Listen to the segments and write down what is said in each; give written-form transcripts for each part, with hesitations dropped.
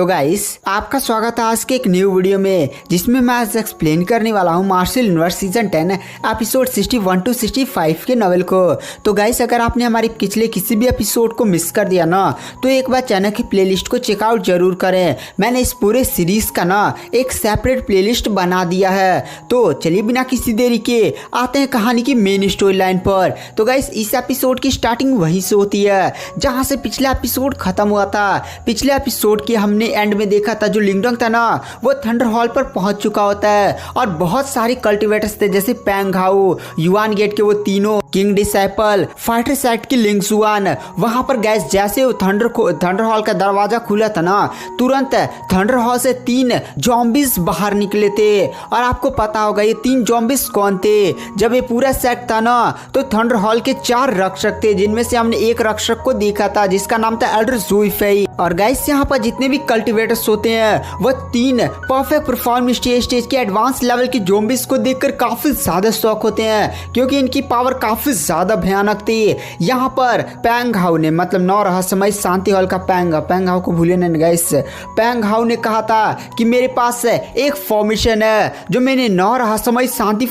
तो गाइस आपका स्वागत है आज के एक न्यू वीडियो में, जिसमें मैं आज एक्सप्लेन करने वाला हूँ Martial Universe season 10 episode 61 to 65 के नॉवेल को। तो गाइस अगर आपने हमारे पिछले किसी भी एपिसोड को मिस कर दिया ना, तो एक बार चैनल की प्लेलिस्ट को चेकआउट जरूर करें। मैंने इस पूरे सीरीज का ना एक सेपरेट प्लेलिस्ट बना दिया है। तो चलिए बिना किसी देरी के आते हैं कहानी की मेन स्टोरी लाइन पर। तो गाइस इस एपिसोड की स्टार्टिंग वहीं से होती है जहाँ से पिछला एपिसोड खत्म हुआ था। पिछले एपिसोड के हमने एंड में देखा था जो लिंगडोंग था ना, वो थंडर हॉल पर पहुंच चुका होता है और बहुत सारे कल्टिवेटर्स थे, जैसे पैंग हाउ, युआन गेट के वो तीनों, किंग डिसाइपल, फाइटर सेट की लिंग सुआन। वहां पर गैस जैसे वो थंडर हॉल का दरवाजा खुला था ना, तुरंत थंडर हॉल से 3 जॉम्बिस बाहर निकले थे। और आपको पता होगा ये 3 जॉम्बिस कौन थे। जब ये पूरा सेट था ना, तो थंडर हॉल के 4 रक्षक थे, जिनमें से हमने एक रक्षक को देखा था जिसका नाम था एल्डर ज़ुइफेई। और गाइस यहाँ पर जितने भी कल्टिवेटर्स होते हैं वो 3 परफेक्ट परफॉर्म स्टेज के एडवांस लेवल की ज़ॉम्बिस को देखकर काफी ज्यादा शौक होते हैं, क्योंकि इनकी पावर काफी ज्यादा भयानक थी। यहाँ पर पैंग हाउ ने, मतलब 9 रहस्यमय शांति हॉल का पैंग हाउ को भूले नहीं गाइस, पैंग हाउ ने कहा था कि मेरे पास एक फॉर्मेशन है जो मैंने 9 रहस्यमय शांति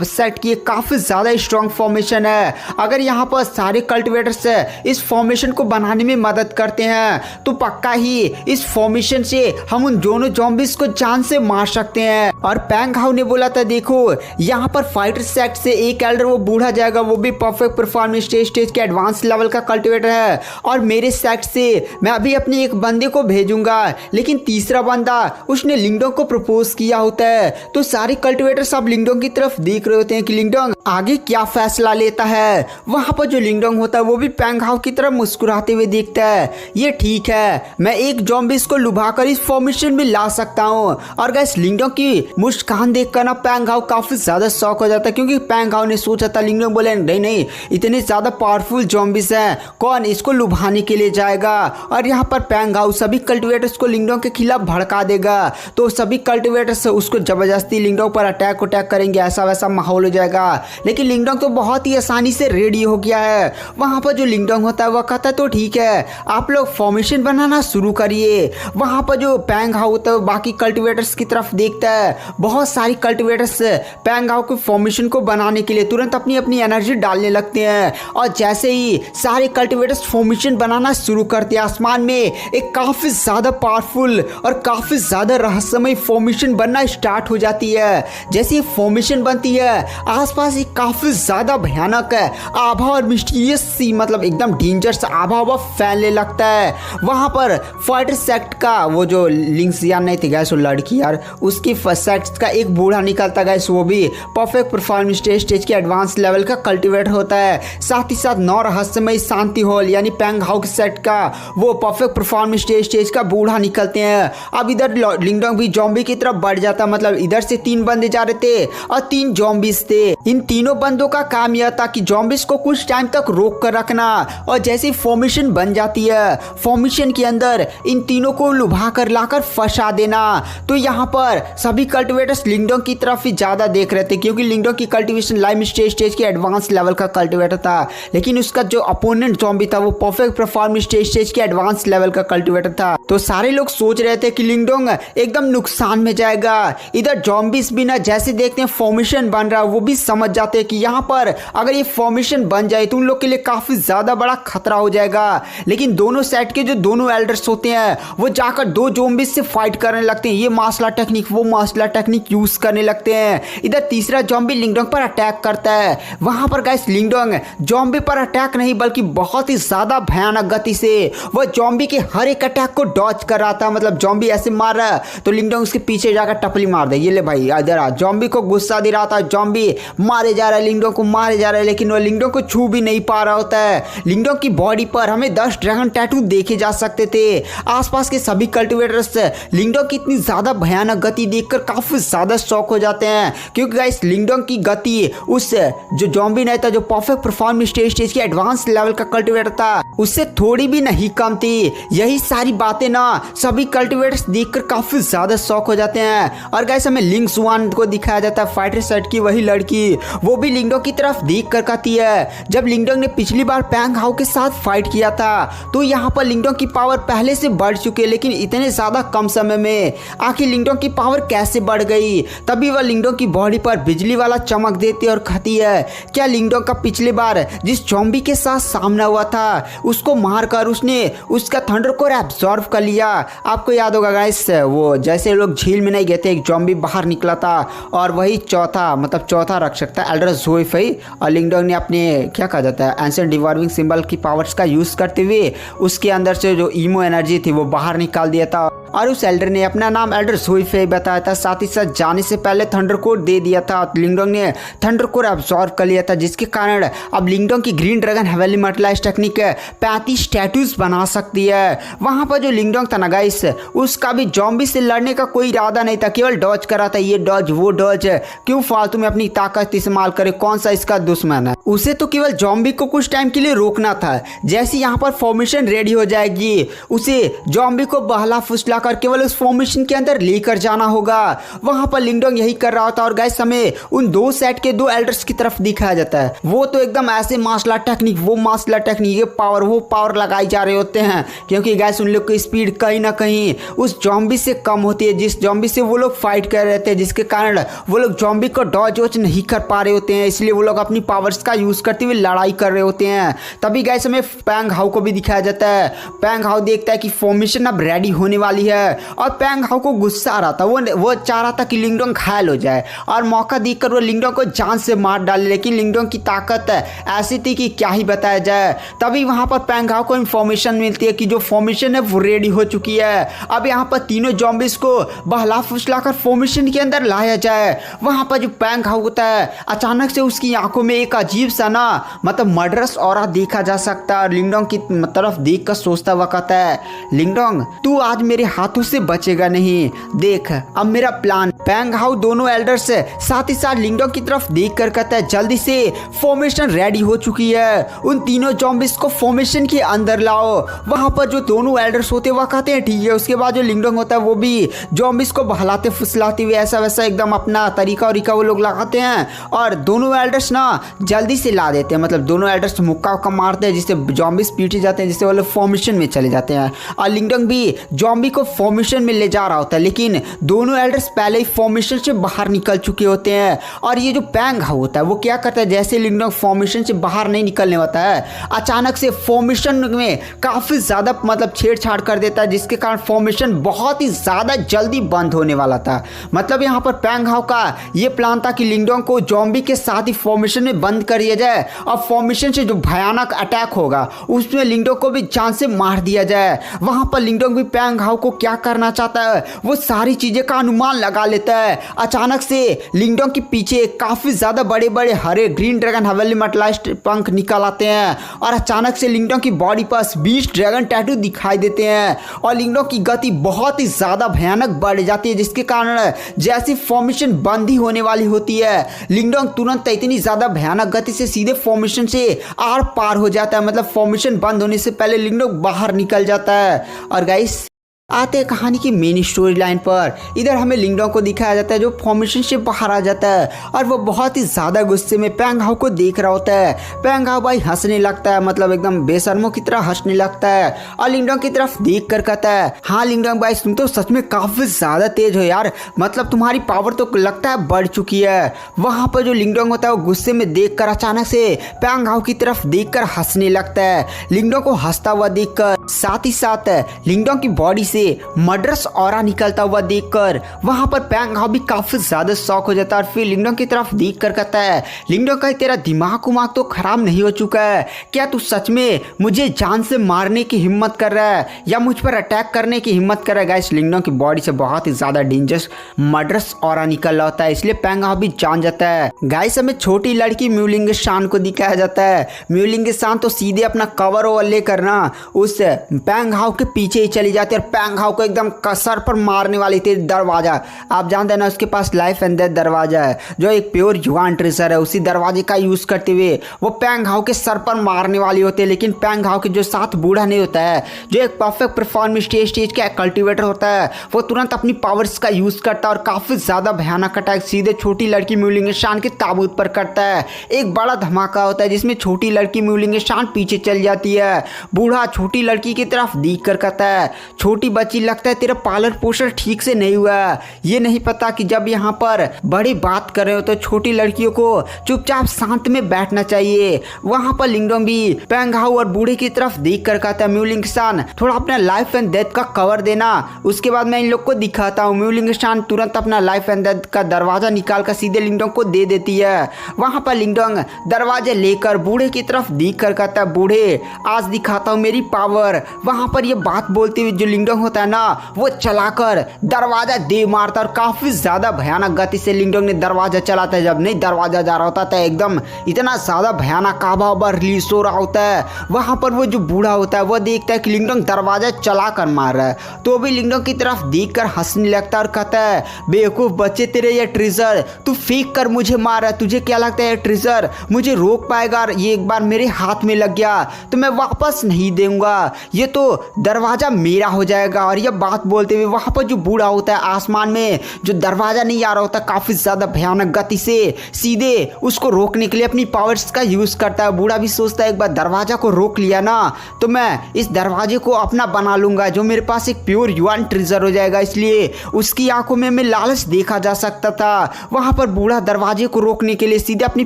सेट की, काफी ज्यादा स्ट्रॉन्ग फॉर्मेशन है। अगर यहाँ पर सारे कल्टिवेटर्स इस फॉर्मेशन को बनाने में मदद करते हैं तो पक्का ही इस फॉर्मेशन से हम उन दोनों ज़ॉम्बिस को जान से मार सकते हैं। और पैंग हाउ ने बोला था देखो यहाँ पर फाइटर सेट से एक एल्डर वो बूढ़ा जाएगा, वो भी परफेक्ट परफॉर्मेंस स्टेज के एडवांस लेवल का कल्टिवेटर है, और मेरे सेट से मैं अभी अपने एक बंदे को भेजूंगा, लेकिन तीसरा बंदा उसने लिंगडोंग को प्रपोज किया होता है। तो सारे कल्टिवेटर सब लिंगडोंग की तरफ देख रहे होते हैं कि लिंगडोंग आगे क्या फैसला लेता है। वहां पर जो लिंगडोंग होता है वो भी पैंग हाउ की तरफ मुस्कुराते हुए देखता है, ये ठीक है, मैं एक ज़ॉम्बिस को लुभाकर इस फॉर्मेशन में ला सकता हूँ। और गाइस लिंगडोंग की मुस्कान देखकर ना पैंग हाउ काफी ज्यादा शौक हो जाता है, क्योंकि पैंग हाउ ने सोचा था, लिंगडोंग बोले नहीं इतने ज्यादा पावरफुल ज़ॉम्बिस हैं, कौन इसको लुभाने के लिए जाएगा। और यहाँ पर पैंग हाउ सभी कल्टिवेटर्स को लिंगडोंग के खिलाफ भड़का देगा, तो सभी कल्टिवेटर्स उसको जबरदस्ती लिंगडोंग पर अटैक करेंगे, ऐसा वैसा माहौल हो जाएगा। लेकिन लिंगडोंग तो बहुत ही आसानी से रेडी हो गया है। वहां पर जो लिंगडोंग होता है वह कहता है तो ठीक है, आप लोग फॉर्मेशन बनाना शुरू करिए। वहां पर जो पैंग हाउ होता है बाकी कल्टिवेटर्स की तरफ देखता है, बहुत सारी कल्टिवेटर्स पैंग हाउ के फॉर्मेशन को बनाने के लिए तुरंत अपनी अपनी एनर्जी डालने लगते हैं। और जैसे ही सारे कल्टिवेटर्स फॉर्मेशन बनाना शुरू करते हैं, आसमान में एक काफी ज्यादा पावरफुल और काफी ज्यादा रहस्यमय फॉर्मेशन बनना स्टार्ट हो जाती है। जैसे फॉर्मेशन बनती है, आसपास एक काफी ज्यादा भयानक आभा और मिस्टीरियस सी, मतलब एकदम डेंजरस आभा फैलने लगता है। वहां पर फाइटर सेक्ट का वो जो लिंगसियान नहीं थी गैस, वो लड़की यार, उसकी सेक्ट का एक बूढ़ा निकलता गैस, वो भी परफेक्ट परफॉर्मेंस स्टेज के एडवांस लेवल का कल्टिवेटर होता है। साथ ही साथ 9 रहस्यमय शांति हॉल यानी पैंग हाउ के सेट का वो परफेक्ट परफॉर्मेंस स्टेज का बूढ़ा निकलते हैं। अब इधर लिंगडोंग भी ज़ॉम्बी की तरफ बढ़ जाता, मतलब इधर से 3 बंदे जा रहे थे और 3 ज़ॉम्बिस थे। इन तीनों बंदों का काम यह था कि ज़ॉम्बिस को कुछ टाइम तक रोक कर रखना, और जैसे फॉर्मेशन बन जाती है, फॉर्मेशन के अंदर इन तीनों को लुभा कर लाकर फंसा देना। तो यहाँ पर सभी कल्टिवेटर्स लिंगडोंग की तरफ ही ज्यादा देख रहे थे, क्योंकि लिंगडोंग की कल्टिवेशन लाइम स्टेज के एडवांस लेवल का कल्टिवेटर था, लेकिन उसका जो अपोनेंट ज़ॉम्बी था वो परफेक्ट परफॉर्मेंस स्टेज के एडवांस लेवल का कल्टिवेटर था। तो सारे लोग सोच रहे थे कि लिंगडोंग एकदम नुकसान में जाएगा। इधर ज़ॉम्बिस भी ना जैसे देखते हैं फॉर्मेशन बन रहा है, वो भी समझ जाते हैं कि यहाँ पर अगर ये फॉर्मेशन बन जाए तो उन लोग के लिए काफी ज्यादा बड़ा खतरा हो जाएगा। लेकिन दोनों सेट के जो दोनों एल्डर्स होते हैं वो जाकर 2 ज़ॉम्बिस से फाइट करने लगते हैं, ये मार्शल टेक्निक वो मार्शल टेक्निक यूज करने लगते हैं। इधर तीसरा ज़ॉम्बी लिंगडोंग पर अटैक करता है। वहां पर गाइस लिंगडोंग ज़ॉम्बी पर अटैक नहीं बल्कि बहुत ही ज्यादा भयानक गति से वो ज़ॉम्बी के हर एक अटैक को डॉज कर रहा था। मतलब ज़ॉम्बी ऐसे मार रहा है तो लिंगडोंग उसके पीछे जाकर टपली मार दे, ये ले भाई इधर आ। ज़ॉम्बी को गुस्सा दे रहा था, ज़ॉम्बी मारे जा रहा है, लिंगडोंग को मारे जा रहा है, लेकिन वो लिंगडोंग को छू भी नहीं पा रहा होता है। लिंगडोंग की बॉडी पर हमें 10 ड्रैगन टैटू देखे जा सकते थे। आसपास के सभी कल्टिवेटर्स लिंगडोंग की इतनी ज्यादा भयानक गति देखकर काफी ज्यादा शॉक हो जाते हैं, क्योंकि गाइस लिंगडोंग की गति उस जो ज़ॉम्बी नहीं था, जो परफेक्ट परफॉर्मेंस स्टेज के एडवांस लेवल का कल्टिवेटर था, उससे थोड़ी भी नहीं कम थी। यही सारी बातें ना सभी कल्टिवेटर्स देखकर काफी ज्यादा शॉक हो जाते हैं। और गाइस हमें लिंग सुआन को दिखाया जाता है, फाइटर सेट की वही लड़की, वो भी लिंगडोंग की तरफ देख कर कहती है जब लिंगडोंग ने पिछली बार पैंग हाउ के साथ फाइट किया था तो यहाँ पर लिंगडोंग की पावर पहले से बढ़ चुकी है, लेकिन इतने ज्यादा कम समय में आखिर लिंगडोंग की पावर कैसे बढ़ गई। तभी वह लिंगडोंग की बॉडी पर बिजली वाला चमक देती है और कहती है क्या लिंगडोंग का पिछली बार जिस ज़ॉम्बी के साथ सामना हुआ था उसको मारकर उसने उसका थंडर कोर एब्जॉर्ब कर लिया। आपको याद होगा गाइस, वो जैसे लोग झील में नहीं गए थे, एक ज़ॉम्बी बाहर निकला था और वही चौथा रक्षक था एल्डर ज़ोइफई, और लिंगडोंग ने अपने क्या कहा जाता है एंशिएंट डिवॉल्विंग सिंबल की पावर्स का यूज़ करते हुए उसके अंदर से जो ईमो एनर्जी थी वो बाहर निकाल दिया था और उस एल्डर ने अपना नाम एल्डर ज़ोइफई बताया था। साथ ही साथ जाने से पहले थंडर कोर दे दिया था। लिंगडोंग ने थंडर कोर एब्जॉर्ब कर लिया था, जिसके कारण अब लिंगडोंग की green dragon heavenly mortalize technique 35 tattoos बना सकती है। वहां पर जो लिंगडोंग था ना गाइस, उसका भी ज़ॉम्बी से लड़ने का कोई इरादा नहीं था, केवल डॉज करा था, ये डॉज वो डॉज, क्यों फालतू में अपनी ताकत इस्तेमाल करे, कौन सा इसका दुश्मन है। उसे तो केवल ज़ॉम्बी को कुछ टाइम के लिए रोकना था। जैसे यहाँ पर फॉर्मेशन रेडी हो जाएगी उसे ज़ॉम्बी को बहला फुसला कर केवल उस फॉर्मेशन के अंदर लेकर जाना होगा। वहां पर लिंगडोंग यही कर रहा था और गाइस हमें उन दो सेट के दो एल्डर्स की तरफ दिखाया जाता है। वो तो एकदम ऐसे मार्शल आर्ट टेक्निक, वो मार्शल आर्ट टेक्निक, ये पावर वो पावर लगाई जा रहे होते हैं, क्योंकि गाइस उन लोग की स्पीड कहीं ना कहीं उस ज़ॉम्बी से कम होती है जिस ज़ॉम्बी से वो लोग फाइट कर रहे थे, जिसके कारण वो लोग ज़ॉम्बी को डॉज वॉच नहीं कर पा रहे होते हैं, इसलिए वो लोग अपनी पावर्स का यूज करते हुए लड़ाई कर रहे होते हैं। तभी गाइस हमें पैंग हाउ को भी दिखाया जाता है। पैंग हाउ देखता है कि फॉर्मेशन अब रेडी होने वाली है और पैंग हाउ को गुस्सा आ रहा था, वो चाह रहा था कि लिंगडोंग घायल हो जाए और मौका देखकर वो लिंगडोंग को जान से मार डाले, लेकिन लिंगडोंग की ताकत ऐसी थी कि क्या ही बताया जाए। तभी वहां पर पैंग हाउ को इंफॉर्मेशन मिलती है कि जो फॉर्मेशन है वो रेडी हो चुकी है। अब यहाँ पर तीनों ज़ॉम्बीज को बहला फुसलाकर फॉर्मेशन के अंदर लाया जाए। वहां पर जो पैंग हाउ होता है अचानक से उसकी आंखों में एक अजीब सा ना मतलब मर्डरस ऑरा देखा जा सकता है और लिंगडोंग की तरफ देख कर सोचता हुआ कहता है लिंगडोंग तू आज मेरे हाथों से बचेगा नहीं, देख अब मेरा प्लान। पैंग हाउ दोनों एल्डर्स साथ ही साथ लिंगडोंग की तरफ देख कर कहता है जल्दी से फॉर्मेशन रेडी हो चुकी है, उन तीनों ज़ॉम्बीज को फॉर्मेशन के अंदर लाओ। वहां पर जो दोनों एल्डर्स होते हैं वह कहते हैं ठीक है। उसके बाद जो लिंगडोंग होता है वो भी ज़ॉम्बीज को बहलाते फुसलाते हुए ऐसा वैसा एकदम अपना तरीका वो लोग लगाते हैं और दोनों एल्डर्स ना जल्दी से ला देते हैं, मतलब दोनों एल्डर्स मुक्का उक्का मारते हैं जिससे ज़ॉम्बीज पीटे जाते हैं, जिससे वो लोग फॉर्मेशन में चले जाते हैं और लिंगडोंग भी ज़ॉम्बी को फॉर्मेशन में ले जा रहा होता है, लेकिन दोनों एल्डर्स पहले ही फॉर्मेशन से बाहर निकल चुके होते हैं। और ये जो पैंग हाउ होता है वो क्या करता है, जैसे लिंगडोंग फॉर्मेशन से बाहर नहीं निकलने होता है अचानक से फॉर्मेशन में काफ़ी ज़्यादा मतलब छेड़छाड़ कर देता है, जिसके कारण फॉर्मेशन बहुत ही ज़्यादा जल्दी बंद होने वाला था। मतलब यहाँ पर पैंग हाउ का ये प्लान था कि लिंगडोंग को ज़ॉम्बी के साथ ही फॉर्मेशन में बंद कर दिया जाए और फॉर्मेशन से जो भयानक अटैक होगा उसमें लिंगडोंग को भी जान से मार दिया जाए। वहाँ पर लिंगडोंग भी पैंग हाउ को क्या करना चाहता है वो सारी चीज़ें का अनुमान लगा लेता है। अचानक से लिंगडोंग के पीछे काफ़ी ज़्यादा बड़े बड़े हरे ग्रीन ड्रैगन हेवनली मर्टलाइज्ड पंख निकल आते हैं और अचानक से लिंगडोंग की बॉडी पर 20 ड्रैगन टैटू दिखाई देते हैं और लिंगडोंग की गति बहुत ही ज़्यादा भयानक बढ़ जाती है, जिसके कारण जैसी फॉर्मेशन बंद ही होने वाली होती है लिंगडोंग तुरंत इतनी ज़्यादा भयानक गति से सीधे फॉर्मेशन से आर पार हो जाता है। मतलब फॉर्मेशन बंद होने से पहले लिंगडोंग बाहर निकल जाता है। और गाइस आते हैं कहानी की मेन स्टोरी लाइन पर। इधर हमें लिंगडोंग को दिखाया जाता है जो फॉर्मेशन से बाहर आ जाता है और वो बहुत ही ज़्यादा गुस्से में पैंग हाउ को देख रहा होता है। पैंग हाउ भाई हंसने लगता है, मतलब एकदम बेशर्मों की तरह हंसने लगता है और लिंगडोंग की तरफ देख कर कहता है हाँ लिंगडोंग भाई तुम तो सच में काफ़ी ज़्यादा तेज हो यार, मतलब तुम्हारी पावर तो लगता है बढ़ चुकी है। वहाँ पर जो लिंगडोंग होता है वो गुस्से में देख कर अचानक से पैंग हाउ की तरफ देख कर हंसने लगता है। लिंगडोंग को हंसता हुआ देख कर साथ ही साथ लिंगडोंग की बॉडी से मर्डरस ऑरा निकलता हुआ देखकर वहां पर पैंग हाउ भी काफी ज्यादा शॉक हो जाता है और फिर लिंगडोंग की तरफ देख कर कहता है लिंगडोंग का तेरा दिमाग उमाग तो खराब नहीं हो चुका है क्या, तू सच में मुझे जान से मारने की हिम्मत कर रहा है या मुझ पर अटैक करने की हिम्मत कर रहा है। गाइस लिंगडोंग की बॉडी से बहुत ही ज्यादा डेंजरस मर्डरस ऑरा निकल रहा होता है, इसलिए पैंग हाउ भी जान जाता है। गाइस हमें छोटी लड़की म्यूलिंग शान को दिखाया जाता है। म्यूलिंग शान तो सीधे अपना कवर ओवर लेकर ना उस पैंग हाउ के पीछे ही चली जाती है और पैंग हाउ को एकदम सर पर मारने वाली थी। दरवाजा आप जानते हैं ना, उसके पास लाइफ एंड डेथ दरवाजा है जो एक प्योर युआन ट्रेजर है। उसी दरवाजे का यूज करते हुए वो पैंग हाउ के सर पर मारने वाली होती है। लेकिन पैंग हाउ के जो साथ बूढ़ा नहीं होता है, जो एक परफेक्ट परफॉर्म स्टेज का कल्टिवेटर होता है, वो तुरंत अपनी पावर्स का यूज करता है और काफी ज्यादा भयानक अटैक सीधे छोटी लड़की म्यूलिंग शान के ताबूत पर करता है। एक बड़ा धमाका होता है जिसमें छोटी लड़की म्यूलिंग शान पीछे चल जाती है। बूढ़ा छोटी लड़की की तरफ देख कर कहता है, छोटी बच्ची लगता है तेरा पालन पोषण ठीक से नहीं हुआ। ये नहीं पता कि जब यहाँ पर बड़ी बात कर रहे हो तो छोटी लड़कियों को चुपचाप शांत में बैठना चाहिए। वहां पर लिंगडोंग भी पैंग हाउ और बूढ़े की तरफ देख कर कहता है, म्यूलिंग शान थोड़ा अपना लाइफ एंड डेथ का कवर देना, उसके बाद मैं इन लोग को दिखाता हूँ। म्यूलिंग शान तुरंत अपना लाइफ एंड डेथ का दरवाजा निकाल कर सीधे लिंगडोंग को दे देती है। वहां पर लिंगडोंग दरवाजे लेकर बूढ़े की तरफ देख कर कहता है, बूढ़े आज दिखाता हूँ मेरी पावर। वहां पर ये बात बोलते हुए जो लिंगडोंग होता है ना, वो चलाकर दरवाजा दे मारता और काफी ज्यादा भयानक गति से लिंगडोंग ने दरवाजा चलाता है। जब नहीं दरवाजा जा रहा होता था एकदम इतना ज्यादा भयानक आबा रिलीज हो रहा होता है। वहां पर वो जो बूढ़ा होता है वो देखता है कि लिंगडोंग दरवाजा चला कर मार रहा है, तो भी लिंगडोंग की तरफ देख कर हंसने लगता है और कहता है, बेवकूफ बच्चे तेरे ये ट्रेजर तू फेंक कर मुझे मार रहा है, तुझे क्या लगता है ट्रेजर मुझे रोक पाएगा? ये एक बार मेरे हाथ में लग गया तो मैं वापस नहीं दूंगा, ये तो दरवाजा मेरा हो जाएगा। और ये बात बोलते हुए वहां पर जो बूढ़ा होता है आसमान में जो दरवाजा नहीं आ रहा होता, काफी ज्यादा भयानक गति से सीधे उसको रोकने के लिए अपनी पावर्स का यूज करता है। बूढ़ा भी सोचता है एक बार दरवाजा को रोक लिया ना तो मैं इस दरवाजे को अपना बना लूंगा, जो मेरे पास एक प्योर युआन ट्रेजर हो जाएगा। इसलिए उसकी आंखों में लालच देखा जा सकता था। वहां पर बूढ़ा दरवाजे को रोकने के लिए सीधे अपनी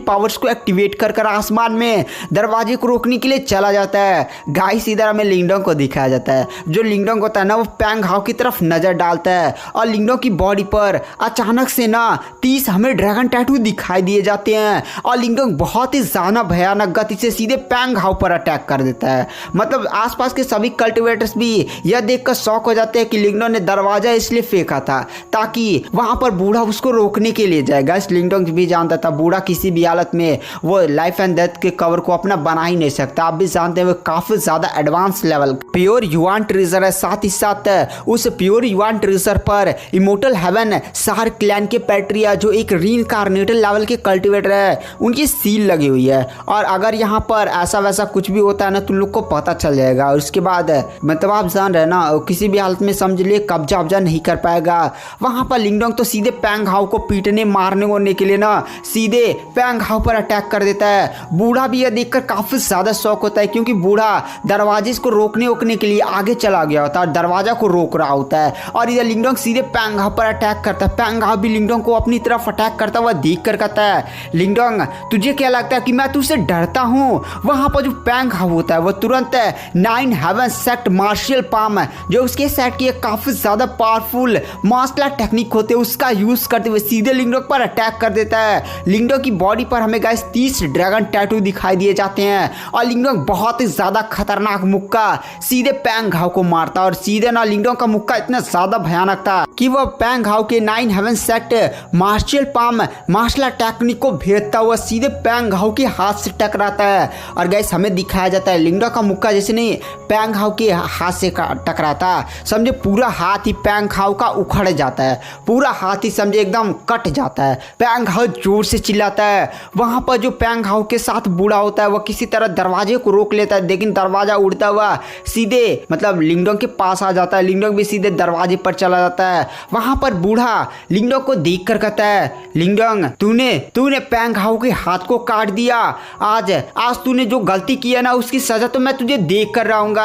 पावर्स को एक्टिवेट कर आसमान में दरवाजे को रोकने के लिए चला जाता है। गाइस इधर हमें लिंगडोंग को दिखाया जाता है। जो लिंगडोंग होता है ना, वो पैंग हाउ की तरफ नजर डालता है और लिंगडोंग की बॉडी पर अचानक से ना 30 हमें ड्रैगन टैटू दिखाई दिए जाते हैं और लिंगडोंग बहुत ही ज्यादा भयानक गति से सीधे पैंग हाउ पर अटैक कर देता है। मतलब आसपास के सभी कल्टिवेटर्स भी यह देखकर शॉक हो जाते हैं कि लिंगडोंग ने दरवाजा इसलिए फेंका था ताकि वहां पर बूढ़ा उसको रोकने के लिए जाएगा। इस लिंगडोंग भी जानता था बूढ़ा किसी भी हालत में वो लाइफ एंड डेथ के कवर को अपना बना ही नहीं सकता। आप भी जानते हैं वो काफी ज्यादा advance level pure yuan treasure है। साथ ही साथ उस प्योर युआन ट्रेजर पर इमोर्टल हेवन सार क्लैन के पैट्रिया जो एक रीइंकार्नेटेड लेवल के कल्टिवेटर है, उनकी सील लगी हुई है। और अगर यहाँ पर ऐसा वैसा कुछ भी होता है ना, तुम लोग को पता चल जाएगा। और उसके बाद मतलब आप जान रहे ना, किसी भी हालत में समझ लिए कब्जा वब्जा नहीं कर पाएगा। वहां पर लिंगडोंग तो सीधे पैंग हाउ को पीटने मारने वोरने के लिए ना सीधे पैंग हाउ पर अटैक कर देता है। बूढ़ा भी यह देखकर काफी ज्यादा शौक होता है क्योंकि बूढ़ा दरवाजे को रोकने के लिए आगे चला गया होता है, दरवाजा को रोक रहा होता है। और इधर लिंगडोंग सीधे पैंग हाउ पर अटैक करता है। पैंग हाउ भी लिंगडोंग को अपनी तरफ अटैक करता हुआ देख कर कहता है, लिंगडोंग तुझे क्या लगता है कि मैं तुझसे डरता हूँ? वहां पर जो पैंग हाउ होता है वो तुरंत 9 हेवन सेट मार्शल पाम जो उसके सेट की काफी ज्यादा पावरफुल मार्शल टेक्निक होते हैं उसका यूज करते हुए सीधे लिंगडोंग पर अटैक कर देता है। लिंगडोंग की बॉडी पर हमें गाइस 30 ड्रैगन टैटू दिखाई दिए जाते हैं और लिंगडोंग बहुत ही ज्यादा खतरनाक मुक्का सीधे पैंग हाउ को मारता और सीधे ना लिंगडोंग का मुक्का इतना ज्यादा भयानक था कि वह पैंग हाउ के 9 heaven set martial palm martial technique को भेजता हुआ सीधे पैंग हाउ के हाथ से टकराता है। और गाइस हमें दिखाया जाता है लिंगडोंग का मुक्का जैसे नहीं पैंग हाउ के हाथ से टकराता, समझे पूरा हाथ ही पैंग हाउ का उखड़ जाता है, पूरा हाथ ही समझे एकदम कट जाता है। पैंग हाउ जोर से चिल्लाता है। वहां पर जो पैंग हाउ के साथ बूढ़ा होता है वो किसी तरह दरवाजे को रोक लेता है, लेकिन दरवाजा उड़ता हुआ सीधे मतलब लिंगडोंग के पास आ जाता है। लिंगडोंग भी सीधे दरवाजे पर चला जाता है। वहां पर बूढ़ा लिंगडोंग को देख कर कहता है, लिंगडोंग तूने पैंग हाउ के हाथ को काट दिया, आज तूने जो गलती किया ना उसकी सजा तो मैं तुझे देख कर रहूंगा।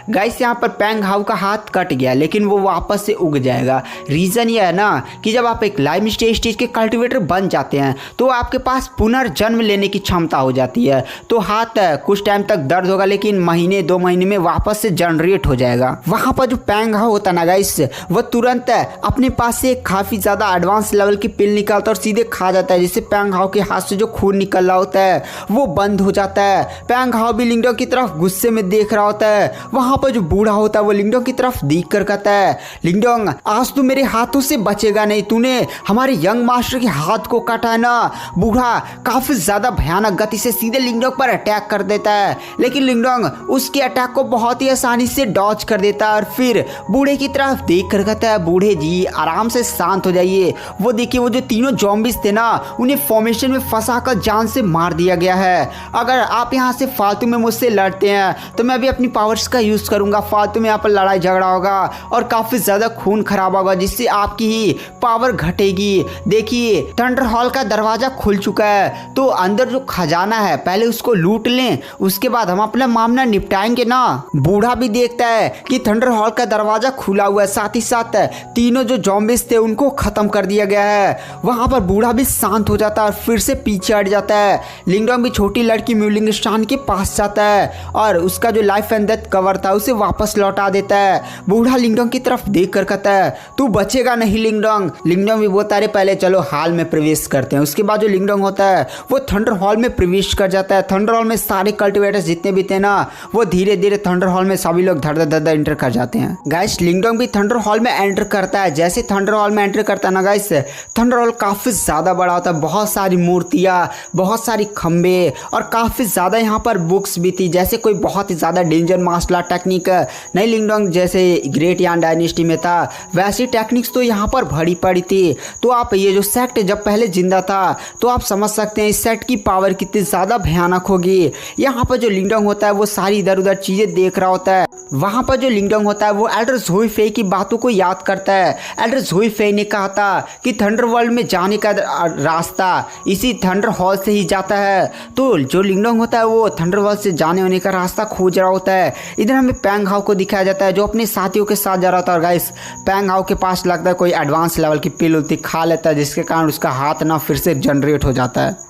गाइस यहाँ पर पैंग हाउ का हाथ कट गया लेकिन वो वापस से उग जाएगा। रीजन ये है ना कि जब आप एक लाइव स्टेज के कल्टिवेटर बन जाते हैं तो आपके पास पुनर्जन्म लेने की क्षमता हो जाती है। तो हाथ कुछ टाइम तक दर्द होगा लेकिन महीने 2 महीने में वापस से जनरेट हो जाएगा। वहां पर जो पैंग हाउ होता है ना गाइस, वो तुरंत अपने पास से काफी ज्यादा एडवांस लेवल की पिल निकालता और सीधे खा जाता है, जिससे पैंग हाउ के हाथ से जो खून निकल रहा होता है वो बंद हो जाता है। पैंग हाउ भी लिंगडोंग की तरफ गुस्से में देख रहा होता है। वहां पर जो बूढ़ा होता है वो लिंगडोंग की तरफ देख कर कहता है, लिंगडोंग आज तू मेरे हाथों से बचेगा नहीं, तूने हमारे यंग मास्टर के हाथ को काटा है ना। बूढ़ा काफी ज्यादा भयानक गति से सीधे लिंगडोंग पर अटैक कर देता है लेकिन लिंगडोंग उसके अटैक को बहुत ही आसानी से डॉज कर देता है और फिर बूढ़े की तरफ देख कर कहता है, बूढ़े जी आराम से शांत हो जाइए। वो देखिए वो जो तीनों ज़ॉम्बीज़ थे ना, उन्हें फॉर्मेशन में फंसा कर जान से मार दिया गया है। अगर आप यहाँ से फालतू में मुझसे लड़ते हैं तो मैं भी अपनी पावर्स का यूज़ करूँगा। फालतू में यहाँ पर लड़ाई झगड़ा होगा और काफ़ी ज़्यादा खून खराब होगा, जिससे आपकी ही पावर घटेगी। देखिए थंडर हॉल का दरवाज़ा खुल चुका है, तो अंदर जो खजाना है पहले उसको लूट लें, उसके बाद हम अपना मामला निपटाएंगे ना। बूढ़ा भी देखता है कि थंडर हॉल का दरवाज़ा खुला हुआ है, साथ ही साथ तीनों जो ज़ॉम्बीज़ थे उनको ख़त्म कर दिया गया है। वहाँ पर बूढ़ा भी शांत हो जाता है और फिर से पीछे हट जाता है। लिंगडोंग भी छोटी लड़की म्यूलिंग स्टान के पास जाता है और उसका जो लाइफ एंड डेथ कवर था उसे वापस लौटा देता है। बूढ़ा लिंगडोंग की तरफ देख कर कहता है, तू बचेगा नहीं लिंगडोंग। लिंगडोंग भी बोलता है, पहले चलो हॉल में प्रवेश करते हैं। उसके बाद जो लिंगडोंग होता है वो थंडर हॉल में प्रवेश कर जाता है। थंडर हॉल में सारे कल्टिवेटर्स जितने भी थे ना, वो धीरे धीरे थंडर हॉल में सभी लोग धड़ धड़ धड़ एंटर कर जाते हैं। गाइस लिंगडोंग भी थंडर हॉल में एंटर करता है। जैसे थंडर हॉल में एंटर करता है ना गाइस, थंडर हॉल काफ़ी ज़्यादा बड़ा होता है। बहुत सारी मूर्तियाँ, बहुत सारी खंबे और काफ़ी ज़्यादा यहाँ पर बुक्स भी थी। जैसे कोई बहुत ही ज़्यादा डेंजर मार्शल आर्ट टेक्निक नहीं लिंगडोंग जैसे ग्रेट यान डायनेस्टी में था, वैसी टेक्निक्स तो यहाँ पर भरी पड़ी थी। तो आप ये जो सेक्ट जब पहले जिंदा था तो आप समझ सकते हैं इस सेक्ट की पावर कितनी ज़्यादा भयानक होगी। यहाँ पर जो लिंगडोंग होता है वो सारी इधर उधर चीज़ें देख रहा होता है। वहाँ पर जो लिंगडोंग होता है वो एल्डर ज़ोई फेई की बातों को याद करता है। एल्डर ज़ोई फेई ने कहा था कि थंडर वर्ल्ड में जाने का रास्ता इसी थंडर हॉल से ही जाता है। तो जो लिंगडोंग होता है वो थंडर वर्ल्ड से जाने होने का रास्ता खोज रहा होता है। इधर हमें पैंग हाउ को दिखाया जाता है जो अपने साथियों के साथ जा रहा था। और गाइस पैंग हाउ के पास लगता है कोई एडवांस लेवल की पिल उल्टी खा लेता है, जिसके कारण उसका हाथ ना फिर से जनरेट हो जाता है।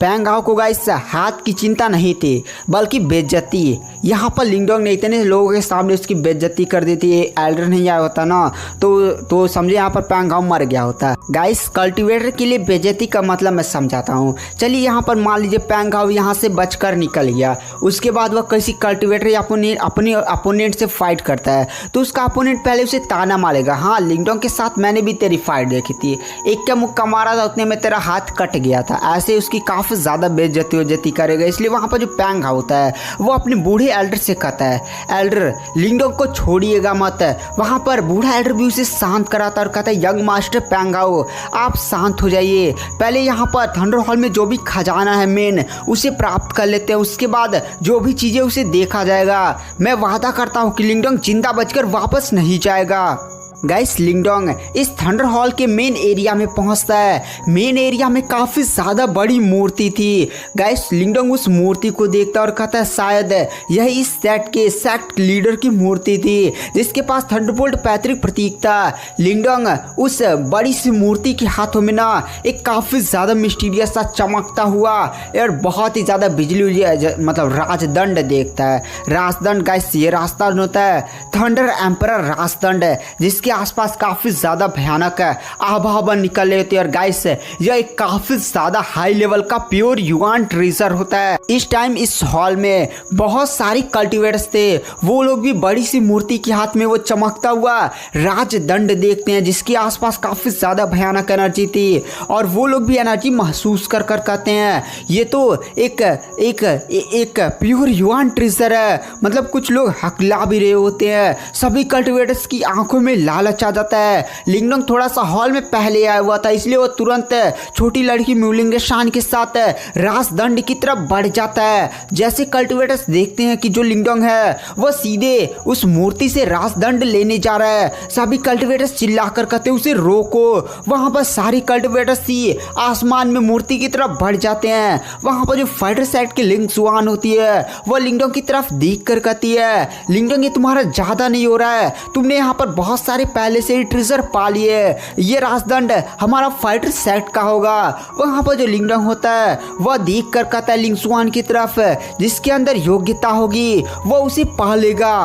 पैंग हाउ को गाइस हाथ की चिंता नहीं थी बल्कि बेइज्जती। यहाँ पर लिंगडोंग ने इतने लोगों के सामने उसकी बेइज्जती कर दी थी। एल्डर नहीं आया होता ना तो समझे यहाँ पर पैंग हाउ मर गया होता। गाइस कल्टीवेटर के लिए बेइज्जती का मतलब मैं समझाता हूँ। चलिए यहाँ पर मान लीजिए पैंग हाउ यहाँ से बचकर निकल गया, उसके बाद वह किसी कल्टीवेटर या अपने अपोनेंट से फाइट करता है, तो उसका अपोनेंट पहले उसे ताना मारेगा, हाँ लिंगडोंग के साथ मैंने भी तेरी फाइट देखी थी, एक का मुक्का मारा था उतने में तेरा हाथ कट गया था। ऐसे उसकी काफ़ी ज़्यादा बेइज्जती करेगा। इसलिए वहाँ पर जो पैंग हाउ होता है वो अपने बूढ़े एल्डर से कहता है, एल्डर लिंगडोंग को छोड़िएगा मत। वहाँ पर बूढ़ा एल्डर भी उसे शांत कराता और कहता है, यंग मास्टर पैंग हाउ आप शांत हो जाइए, पहले यहाँ पर थंडर हॉल में जो भी खजाना है मेन उसे प्राप्त कर लेते हैं, उसके बाद जो भी चीज़ें उसे देखा जाएगा। मैं वादा करता हूँ कि लिंगडोंग जिंदा बचकर वापस नहीं जाएगा। गाइस लिंगडोंग इस थंडर हॉल के मेन एरिया में पहुंचता है। मेन एरिया में काफ़ी ज़्यादा बड़ी मूर्ति थी। गाइस लिंगडोंग उस मूर्ति को देखता और कहता है, शायद यह इस सेक्ट लीडर की मूर्ति थी जिसके पास थंडरबोल्ट पैतृक प्रतीक था। लिंगडोंग उस बड़ी सी मूर्ति के हाथों में ना एक काफ़ी ज़्यादा मिस्टीरियस सा चमकता हुआ और बहुत ही ज़्यादा बिजली मतलब राजदंड देखता है। राजदंड गाइस ये राजदंड होता है थंडर एम्परर राजदंड, जिसके आसपास काफी ज्यादा भयानक आबा निकल रहे होते हैं। और गाइस यह एक काफी ज्यादा हाई लेवल का प्योर युआन ट्रेजर होता है। इस टाइम इस हॉल में बहुत सारी कल्टीवेटर्स थे, वो लोग भी बड़ी सी मूर्ति के हाथ में वो चमकता हुआ राजदंड देखते हैं जिसके आसपास काफी ज्यादा भयानक एनर्जी थी और वो लोग भी एनर्जी महसूस कर कहते हैं ये तो एक प्योर युआन ट्रेजर है। मतलब कुछ लोग हकला भी रहे होते हैं। सभी कल्टीवेटर्स की आंखों में लालच आ जाता है। लिंगडोंग थोड़ा सा हॉल में पहले आया हुआ था, इसलिए वो तुरंत छोटी लड़की म्यूलिंग शान के साथ राजदंड की तरफ बढ़ जाता है। जैसे कल्टीवेटर्स देखते हैं कि जो लिंगडोंग है वो सीधे उस मूर्ति से राजदंड लेने जा रहा है, सभी कल्टीवेटर्स चिल्लाकर कहते उसे रोको। वहां पर सारी कल्टीवेटर्स थी आसमान में मूर्ति की तरफ बढ़ जाते हैं। वहां पर जो फाइटर सेट की लिंग सुआन होती है वो लिंगडोंग की तरफ देख कर कहती है, लिंगडोंग ये तुम्हारा ज्यादा नहीं हो रहा है, तुमने यहाँ पर बहुत सारे पहले से ही ट्रेजर पा लिए, ये राजदंड हमारा फाइटर सेट का होगा। वहां पर जो लिंगडोंग होता है वह देख कर कहता है लिंगसुआन की तरफ, जिसके अंदर योग्यता होगी वो उसे पा लेगा।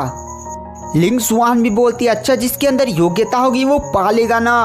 लिंग सुआन भी बोलती है अच्छा जिसके अंदर योग्यता होगी वो पालेगा ना।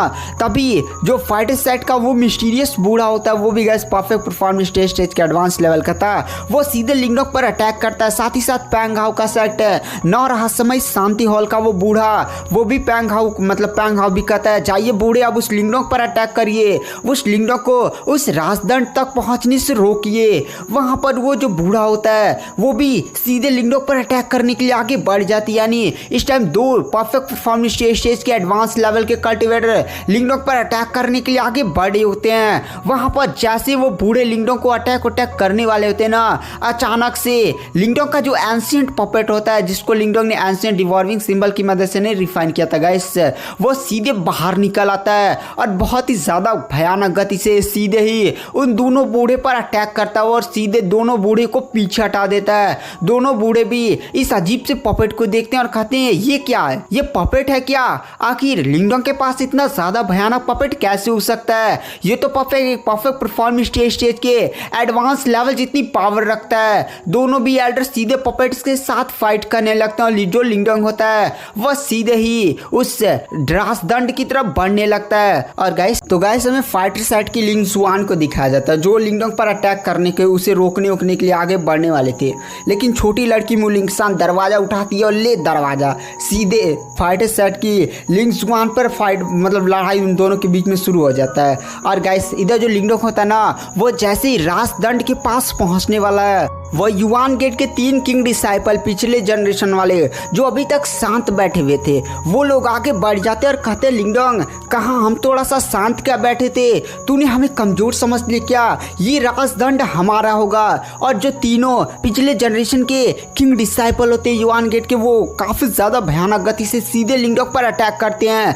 तभी जो फाइटर सेट का वो मिस्टीरियस बूढ़ा होता है वो भी गाइस परफेक्ट परफॉर्मेंस स्टेज के एडवांस लेवल का था, वो सीधे लिंगडोंग पर अटैक करता है। साथ ही साथ पैंग हाउ का सेट नौ रहस्यमय शांति हॉल का वो बूढ़ा वो भी पैंग हाउ भी कहता है जाइए बूढ़े अब उस लिंगडोंग पर अटैक करिए, उस लिंगडोंग को उस राजदंड तक पहुंचने से रोकिए। वहां पर वो जो बूढ़ा होता है वो भी सीधे लिंगडोंग पर अटैक करने के लिए आगे बढ़ जाती है। यानी इस टाइम दो परफेक्ट परफॉर्मेंस स्टेज के एडवांस लेवल के कल्टिवेटर लिंगडोंग पर अटैक करने के लिए आगे बढ़े होते हैं। वहां पर जैसे वो बूढ़े लिंगडोंग को अटैक करने वाले होते हैं ना, अचानक से लिंगडोंग का जो एंशिएंट पपेट होता है जिसको लिंगडोंग ने एंशिएंट डिवॉर्विंग सिंबल की मदद से नहीं रिफाइन किया था गाइस, वो सीधे बाहर निकल आता है और बहुत ही ज्यादा भयानक गति से सीधे ही उन दोनों बूढ़े पर अटैक करता है और सीधे दोनों बूढ़े को पीछे हटा देता है। दोनों बूढ़े भी इस अजीब से पपेट को देखते हैं और कहते हैं ये क्या है, ये पपेट है क्या? आखिर लिंगडोंग के पास इतना ज्यादा भयानक पपेट कैसे हो सकता है? ये तो परफेक्ट परफॉर्मेंस स्टेज के एडवांस लेवल जितनी पावर रखता है। दोनों भी एल्डर सीधे पपेट्स के साथ फाइट करने लगते हैं और जो लिंगडोंग होता है वह सीधे ही उस राजदंड की तरफ बढ़ने लगता है। और गाइस हमें फाइटर सेट की लिंग सुआन को दिखाया जाता है जो लिंगडोंग पर अटैक करने के उसे रोकने के लिए आगे बढ़ने वाले थे, लेकिन छोटी लड़की मुलिंगसान दरवाजा उठाती है और ले दरवाजा सीधे फाइटर सेट की लिंग सुआन पर फाइट लड़ाई उन दोनों के बीच में शुरू हो जाता है। और गाइस इधर जो लिंगडोंग होता है ना वो जैसे ही राजदंड के पास पहुंचने वाला है वो युआन गेट के 3 किंग डिसाइपल पिछले जनरेशन वाले जो अभी तक शांत बैठे हुए थे वो लोग आगे बढ़ जाते और कहते लिंगडोंग कहाँ हम थोड़ा सा शांत क्या बैठे थे, तूने हमें कमजोर समझ लिया क्या? ये राजदंड हमारा होगा। और जो तीनों पिछले जनरेशन के किंग डिसाइपल होते हैं युआन गेट के वो काफी ज्यादा भयानक गति से सीधे लिंगडोंग पर अटैक करते हैं।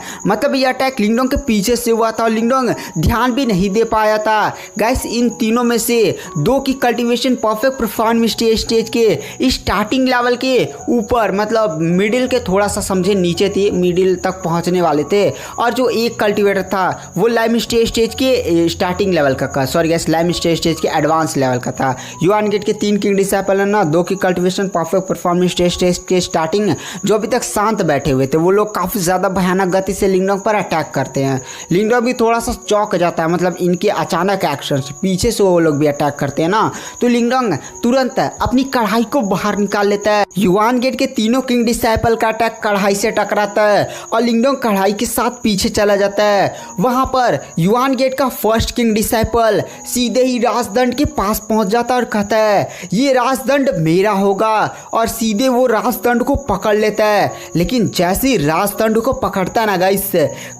ये अटैक लिंगडोंग के पीछे से हुआ था और लिंगडोंग ध्यान भी नहीं दे पाया था। गाइस इन तीनों में से 2 की कल्टीवेशन परफेक्ट परफॉर्मेंस स्टेज के स्टार्टिंग लेवल के ऊपर मिडिल के थोड़ा सा समझे नीचे थे, मिडिल तक पहुंचने वाले थे। और जो एक कल्टीवेटर था वो लाइम स्टेज के स्टार्टिंग लेवल का सॉरी गाइस लाइम स्टेज के एडवांस लेवल का था। युआन गेट के 3 किंग डिसाइपल है ना 2 की कल्टीवेशन परफेक्ट परफॉर्मेंस स्टेज के स्टार्टिंग जो अभी तक शांत बैठे हुए थे वो लोग काफी ज्यादा भयानक गति से लिंगडोंग पर अटैक करते हैं। लिंगडोंग भी थोड़ा सा चौंक जाता है, इनके अचानक एक्शन पीछे से वो लोग भी अटैक करते हैं ना, तो लिंगडोंग तुरंत अपनी कढ़ाई को बाहर निकाल लेता है। युआन गेट के तीनों किंग डिसाइपल का अटैक कढ़ाई से टकराता है और लिंगडोंग कढ़ाई के साथ पीछे चला जाता है। वहां पर युआन गेट का फर्स्ट किंग डिसाइपल सीधे ही राजदंड के पास पहुंच जाता है और कहता है ये राजदंड मेरा होगा और सीधे वो राजदंड को पकड़ लेता है। लेकिन जैसे ही राजदंड को पकड़ता है ना गाइस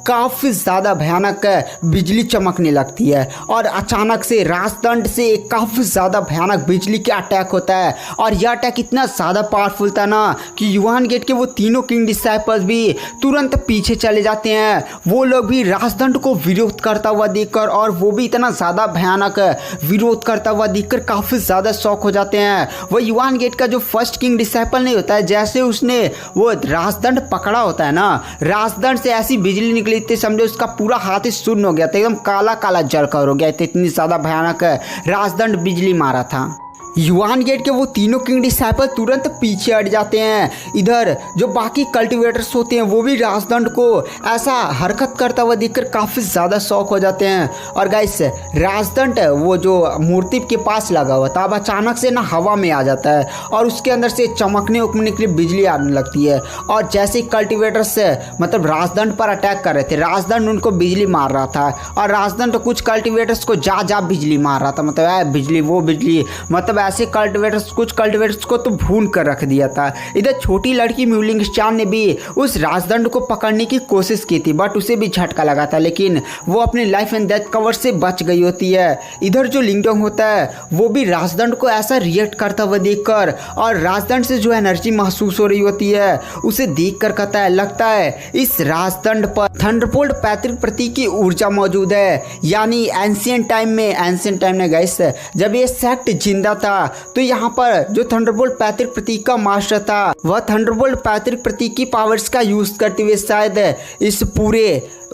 काफी ज्यादा भयानक बिजली चमकने लगती है और अचानक से राजदंड से काफी ज्यादा भयानक बिजली का अटैक होता है। और यह अटैक इतना ज्यादा पावरफुल था ना कि युआन गेट के वो तीनों किंग डिसाइपल्स भी तुरंत पीछे चले जाते हैं। वो लोग भी राजदंड को विरोध करता हुआ देखकर और वो भी इतना ज्यादा भयानक विरोध करता हुआ देखकर काफी ज्यादा शॉक हो जाते हैं। वो युआन गेट का जो फर्स्ट किंग डिसाइपल नहीं होता है जैसे उसने वो राजदंड पकड़ा होता है ना, राजदंड से ऐसी बिजली निकली थी समझो उसका पूरा हाथ ही शून्य हो गया था, एकदम काला काला जलकर हो गया था, इतनी ज्यादा भयानक राजदंड बिजली मारा था। युआन गेट के वो तीनों किंग डिसाइपल तुरंत पीछे हट जाते हैं। इधर जो बाकी कल्टीवेटर्स होते हैं वो भी राजदंड को ऐसा हरकत करता हुआ देखकर काफ़ी ज़्यादा शॉक हो जाते हैं। और गाइस राजदंड वो जो मूर्ति के पास लगा हुआ था अब अचानक से ना हवा में आ जाता है और उसके अंदर से चमकने उकमने के लिए बिजली आने लगती है। और जैसे कल्टीवेटर्स राजदंड पर अटैक कर रहे थे राजदंड उनको बिजली मार रहा था और राजदंड कुछ कल्टीवेटर्स को जा बिजली मार रहा था, बिजली वो बिजली ऐसे कुछ कल्टीवेटर्स को तो भून कर रख दिया था। इधर छोटी लड़की म्यूलिंगस्टान ने भी उस राजदंड को पकड़ने की कोशिश की थी बट उसे भी झटका लगा था, लेकिन वो अपने लाइफ एंड डेथ कवर से बच गई होती है। इधर जो लिंगडोंग होता है वो भी राजदंड को ऐसा रिएक्ट करता हुआ देखकर और राजदंड से जो एनर्जी महसूस हो रही होती है उसे देखकर कहता है लगता है इस राजदंड पर थंडरबोल्ट पैतृक प्रतीक की ऊर्जा मौजूद है। यानी एंशिएंट टाइम में गाइस जब ये सेक्ट जिंदा था था। तो यहाँ पर जो थंडरबोल्ट पैतृक प्रतीक का मास्टर था वह थंडरबोल्ट पैतृक प्रतीक की पावर्स का यूज करते हुए शायद इस पूरे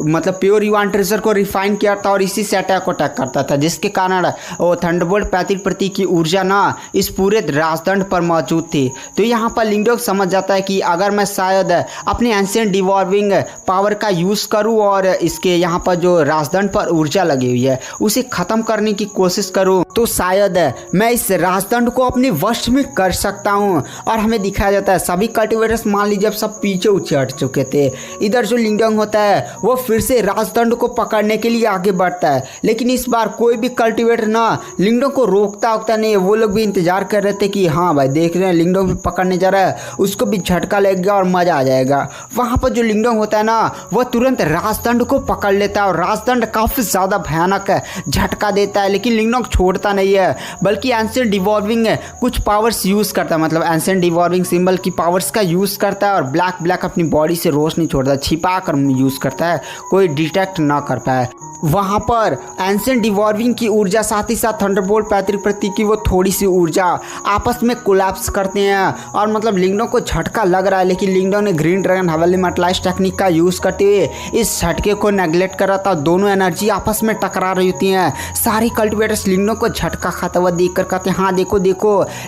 मतलब प्योर युआन ट्रेजर को रिफाइन किया था और इसी से अटैक को अटैक करता था, जिसके कारण वो थंडरबोल्ट पैतृक प्रतीक की ऊर्जा ना इस पूरे राजदंड पर मौजूद थी। तो यहाँ पर लिंगडोंग समझ जाता है कि अगर मैं शायद अपने एंशिएंट डिवॉल्विंग पावर का यूज़ करूँ और इसके यहाँ पर जो राजदंड पर ऊर्जा लगी हुई है उसे ख़त्म करने की कोशिश करूँ तो शायद मैं इस राजदंड को अपने वश में कर सकता हूँ। और हमें दिखाया जाता है सभी कल्टिवेटर्स मान लीजिए अब सब पीछे हट चुके थे। इधर जो लिंगडोंग होता है वो फिर से राजदंड को पकड़ने के लिए आगे बढ़ता है, लेकिन इस बार कोई भी कल्टिवेटर ना लिंगडोंग को रोकता नहीं है। वो लोग भी इंतजार कर रहे थे कि हाँ भाई देख रहे हैं लिंगडोंग भी पकड़ने जा रहा है, उसको भी झटका लगेगा और मजा आ जाएगा। वहाँ पर जो लिंगडोंग होता है ना वह तुरंत राजदंड को पकड़ लेता है और राजदंड काफ़ी ज़्यादा भयानक झटका देता है, लेकिन लिंगडोंग छोड़ता नहीं है बल्कि एंशिएंट डिवॉल्विंग कुछ पावर्स यूज़ करता है, मतलब एंशिएंट डिवॉल्विंग सिंबल की पावर्स का यूज़ करता है और ब्लैक अपनी बॉडी से रोशनी छोड़ता है, छिपा कर यूज़ करता है, कोई डिटेक्ट ना कर पाए। वहाँ पर एंशिएंट डिवॉल्विंग की ऊर्जा साथ ही साथ थंडरबोल्ट पैतृक प्रतीक की वो थोड़ी सी ऊर्जा आपस में कोलैप्स करते हैं और मतलब लिंगडोंग को झटका लग रहा है, लेकिन लिंगडोंग ने ग्रीन ड्रैगन हवेली मेटलाइज टेक्निक का यूज़ करते हुए इस झटके को नेगलेक्ट कर रहा था। दोनों एनर्जी आपस में टकरा रही होती हैं। सारे कल्टिवेटर्स लिंगडोंग को झटका खाता हुआ देख कर कहते हैं हाँ देखो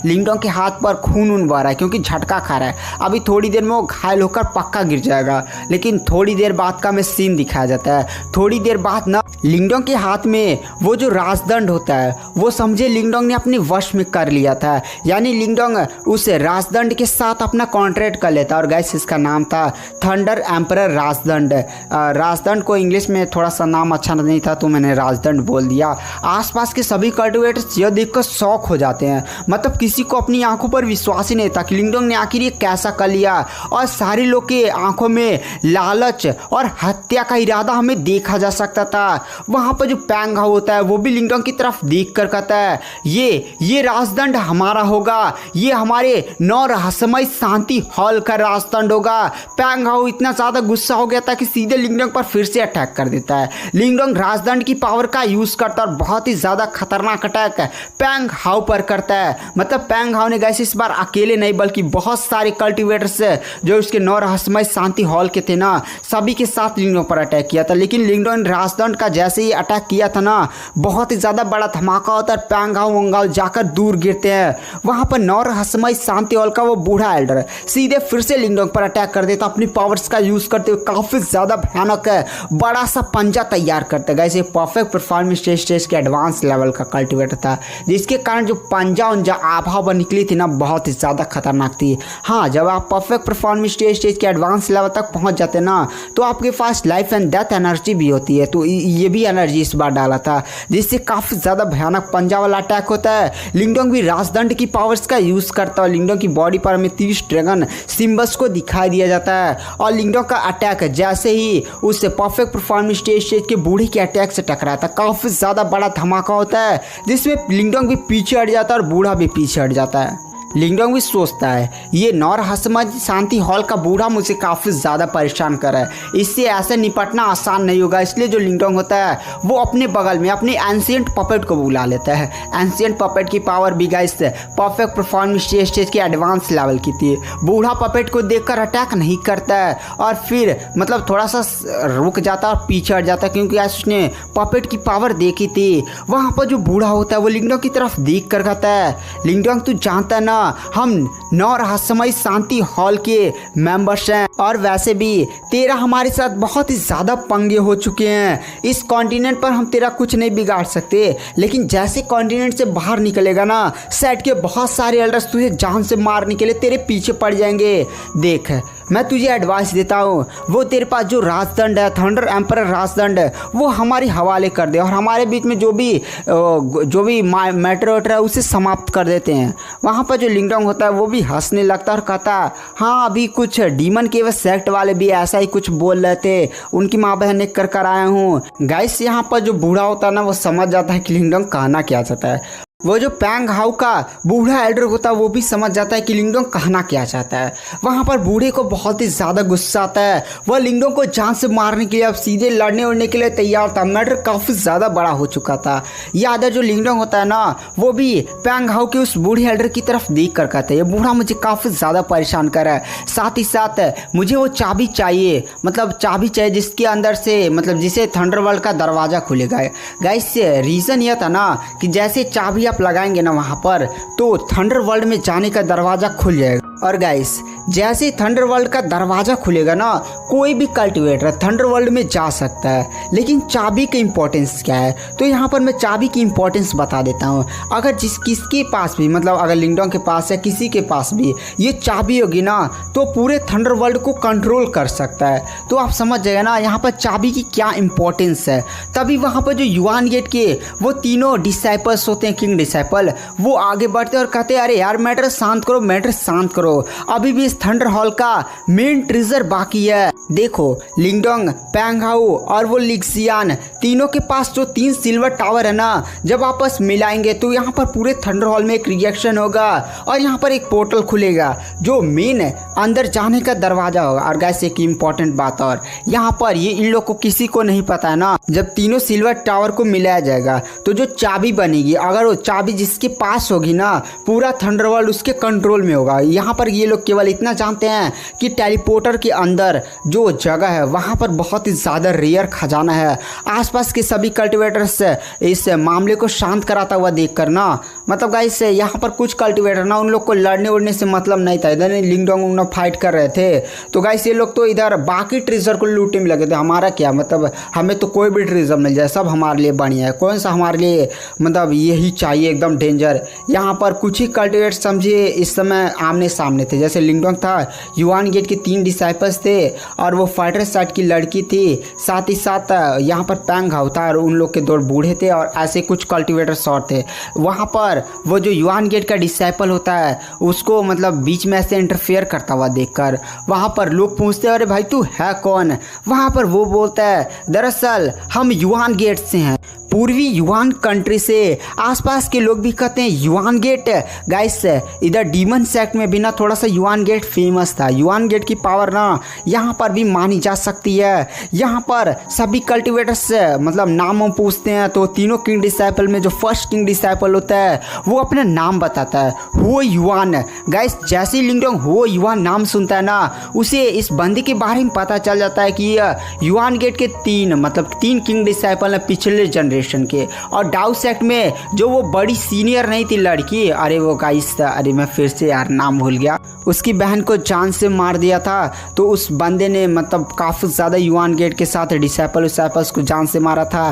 लिंगडोंग के हाथ पर खून बह रहा है क्योंकि झटका खा रहा है। अभी थोड़ी देर में वो घायल होकर पक्का गिर जाएगा, लेकिन थोड़ी देर बाद का हमें सीन दिखाया जाता है। थोड़ी देर बाद ना लिंगडोंग के हाथ में वो जो राजदंड होता है वो समझे लिंगडोंग ने अपने वश में कर लिया था, यानी लिंगडोंग उस राजदंड के साथ अपना कॉन्ट्रैक्ट कर लेता। और गाइस इसका नाम था थंडर एम्परर राजदंड। राजदंड को इंग्लिश में थोड़ा सा नाम अच्छा नहीं था तो मैंने राजदंड बोल दिया। आसपास के सभी कल्टिवेटर्स यह देखकर शॉक हो जाते हैं, मतलब किसी को अपनी आंखों पर विश्वास ही नहीं था कि लिंगडोंग ने आखिर ये कैसा कर लिया। और सारे लोग के आंखों में लालच और हत्या का इरादा हमें देखा जा सकता था। वहाँ पर जो पैंग हाउ होता है वो भी लिंगडोंग की तरफ देख कर कहता है ये राजदंड हमारा होगा, ये हमारे 9 रहस्यमय शांति हॉल का राजदंड होगा। पैंग हाउ इतना ज़्यादा गुस्सा हो गया था कि सीधे लिंगडोंग पर फिर से अटैक कर देता है। लिंगडोंग राजदंड की पावर का यूज़ करता है और बहुत ही ज़्यादा खतरनाक अटैक पैंग हाउ पर करता है। मतलब पैंग हाउ ने गाइस इस बार अकेले नहीं बल्कि बहुत सारे कल्टिवेटर्स जो उसके 9 रहस्यमय शांति हॉल के थे ना सभी के साथ लिंगडोंग पर अटैक किया था। लेकिन लिंगडोंग राजदंड का जैसे ही अटैक किया था ना बहुत ही ज़्यादा बड़ा धमाका होता है। पैंग हाउ वंगाल जाकर दूर गिरते हैं। वहाँ पर 9 रहस्यमय शांति हॉल का वो बूढ़ा एल्डर सीधे फिर से लिंगडोंग पर अटैक कर देता, अपनी पावर्स का यूज़ करते हुए काफ़ी ज़्यादा भयानक बड़ा सा पंजा तैयार करते गए। इसे परफेक्ट परफॉर्मेंस स्टेज के एडवांस लेवल का कल्टिवेटर था, जिसके कारण जो पंजा उंजा आभा बन निकली थी ना बहुत ही ज़्यादा खतरनाक थी। हाँ जब आप परफेक्ट परफॉर्मेंस स्टेज के एडवांस लेवल तक पहुँच जाते ना तो आपके पास लाइफ एंड डेथ एनर्जी भी होती है, तो ये भी एनर्जी इस बार डाला था जिससे काफ़ी ज़्यादा भयानक पंजा वाला अटैक होता है। लिंगडोंग भी राजदंड की पावर्स का यूज़ करता है। लिंगडोंग की बॉडी पर हमें 30 ड्रैगन सिम्बल्स को दिखाई दिया जाता है और लिंगडोंग का अटैक जैसे ही उससे परफेक्ट परफॉर्मेंस स्टेज के बूढ़े के अटैक से टकराता है काफ़ी ज़्यादा बड़ा धमाका होता है, जिसमें लिंगडोंग भी पीछे हट जाता है और बूढ़ा भी पीछे हट जाता है। लिंगडोंग भी सोचता है ये 9 रहस्यमय शांति हॉल का बूढ़ा मुझे काफ़ी ज़्यादा परेशान कर रहा है, इससे ऐसे निपटना आसान नहीं होगा। इसलिए जो लिंगडोंग होता है वो अपने बगल में अपने एंशिएंट पपेट को बुला लेता है। एंशिएंट पपेट की पावर भी गाइस परफेक्ट परफॉर्मेंस स्टेज के एडवांस लेवल की थी। बूढ़ा पपेट को देखकर अटैक नहीं करता है और फिर मतलब थोड़ा सा रुक जाता है और पीछे हट जाता है क्योंकि आज उसने पपेट की पावर देखी थी। वहाँ पर जो बूढ़ा होता है वो लिंगडोंग की तरफ देख कर कहता है लिंगडोंग तू जानता है ना हम 9 रहस्यमय शांति हॉल के मेंबर्स हैं और वैसे भी तेरा हमारे साथ बहुत ही ज़्यादा पंगे हो चुके हैं। इस कॉन्टिनेंट पर हम तेरा कुछ नहीं बिगाड़ सकते, लेकिन जैसे कॉन्टिनेंट से बाहर निकलेगा ना सेट के बहुत सारे एल्डर्स तुझे जान से मारने के लिए तेरे पीछे पड़ जाएंगे। देख मैं तुझे एडवाइस देता हूँ वो तेरे पास जो राजदंड है थंडर एम्परर राजदंड वो हमारे हवाले कर दे और हमारे बीच में जो भी मैटर वैटर है उसे समाप्त कर देते हैं। वहाँ पर जो लिंगडोंग होता है वो भी हंसने लगता है और कहता है हाँ अभी कुछ डीमन के सेक्ट वाले भी ऐसा ही कुछ बोल रहे थे, उनकी माँ बहन ने कर आया हूँ। गाइस यहाँ पर जो बूढ़ा होता है ना वो समझ जाता है कि लिंगडोंग कहना क्या चाहता है। वो जो पैंग हाउ का बूढ़ा एल्डर होता है वो भी समझ जाता है कि लिंगडोंग कहना क्या चाहता है। वहाँ पर बूढ़े को बहुत ही ज़्यादा गुस्सा आता है। वह लिंगडोंग को जान से मारने के लिए अब सीधे लड़ने उड़ने के लिए तैयार था। मैटर काफ़ी ज़्यादा बड़ा हो चुका था। यह आधा जो लिंगडोंग होता है ना वो भी पैंग हाउ के उस बूढ़े एल्डर की तरफ देख कर कहते हैं ये बूढ़ा मुझे काफ़ी ज़्यादा परेशान कर रहा है, साथ ही साथ मुझे वो चाबी चाहिए, मतलब चाबी चाहिए जिसके अंदर से मतलब जिसे थंडरवर्ल्ड का दरवाज़ा खुलेगा। गाइस रीज़न यह था ना कि जैसे चाबी आप लगाएंगे ना वहाँ पर तो थंडरवर्ल्ड में जाने का दरवाज़ा खुल जाएगा। और गाइस जैसे थंडरवर्ल्ड का दरवाज़ा खुलेगा ना कोई भी कल्टिवेटर थंडरवर्ल्ड में जा सकता है। लेकिन चाबी की इंपॉर्टेंस क्या है, तो यहाँ पर मैं चाबी की इंपॉर्टेंस बता देता हूँ। अगर किसके पास भी मतलब अगर लिंगडोंग के पास या किसी के पास भी ये चाबी होगी ना तो पूरे थंडरवर्ल्ड को कंट्रोल कर सकता है। तो आप समझ जाएगा ना यहाँ पर चाबी की क्या इंपॉर्टेंस है। तभी वहाँ पर जो युआन गेट के वो तीनों डिसाइपल्स होते हैं, किंग डिसाइपल, वो आगे बढ़ते और कहते हैं अरे यार मैटर शांत करो, मैटर शांत करो, अभी भी इस थंडर हॉल का मेन ट्रेजर बाकी है। देखो लिंगडोंग, पैंग हाउ और वो लिक्सियान तीनों के पास जो 3 सिल्वर टावर है ना जब आपस मिलाएंगे तो यहाँ पर पूरे थंडर हॉल में एक रिएक्शन होगा और यहाँ पर एक पोर्टल खुलेगा जो मेन अंदर जाने का दरवाजा होगा। और गाइस एक इम्पॉर्टेंट बात और यहाँ पर ये इन लोग को किसी को नहीं पता है ना, जब तीनों सिल्वर टावर को मिलाया जाएगा तो जो चाबी बनेगी अगर वो चाबी जिसके पास होगी ना पूरा थंडरवर्ल्ड उसके कंट्रोल में होगा। यहाँ पर ये लोग केवल इतना जानते हैं कि टेलीपोर्टर के अंदर जो जगह है वहाँ पर बहुत ही ज़्यादा रेयर खजाना है। आसपास के सभी कल्टिवेटर्स इस मामले को शांत कराता हुआ देख कर ना मतलब गाइस यहाँ पर कुछ कल्टिवेटर ना उन लोग को लड़ने उड़ने से मतलब नहीं था। इधर लिंगडोंग फाइट कर रहे थे तो गाइस ये लोग तो इधर बाकी ट्रेजर को लूटने में लगे थे। हमारा क्या मतलब, हमें तो कोई भी ट्रेजर मिल जाए सब हमारे लिए बढ़िया है, कौन सा हमारे लिए मतलब यही चाहिए एकदम डेंजर। यहाँ पर कुछ ही कल्टिवेटर समझिए इस समय आमने सामने थे। जैसे लिंगडोंग था, युआन गेट के 3 डिसाइपल्स थे और वो फाइटर साइड की लड़की थी, साथ ही साथ यहाँ पर पैंग हाउ था और उन लोग के 2 बूढ़े थे और ऐसे कुछ कल्टिवेटर्स और थे। वहाँ पर वो जो युआन गेट का डिसाइपल होता है उसको मतलब बीच में ऐसे इंटरफेयर करता हुआ देखकर वहाँ पर लोग पूछते हैं अरे भाई तू है कौन। वहाँ पर वो बोलता है दरअसल हम युआन गेट से हैं, पूर्वी युआन कंट्री से। आसपास के लोग भी कहते हैं युआन गेट। गाइस इधर डीमन सेक्ट में भी ना थोड़ा सा युआन गेट फेमस था। युआन गेट की पावर ना यहाँ पर भी मानी जा सकती है। यहाँ पर सभी कल्टिवेटर्स मतलब नाम पूछते हैं तो तीनों किंग डिसाइपल में जो फर्स्ट किंग डिसाइपल होता है वो अपना नाम बताता है, हो युआन। गाइस जैसे ही लिंगडोंग हो युआन नाम सुनता है ना उसे इस बंदी के बारे में पता चल जाता है कि युआन गेट के 3 किंग डिसाइपल है पिछले जनरेशन के। और डाउ सेक्ट में जो वो बड़ी सीनियर नहीं थी लड़की, अरे वो गाइस अरे मैं फिर से यार नाम भूल गया, उसकी बहन को जान से मार दिया था। तो उस बंदे ने मतलब काफ़ी ज़्यादा युआन गेट के साथ डिसाइपल्स को जान से मारा था।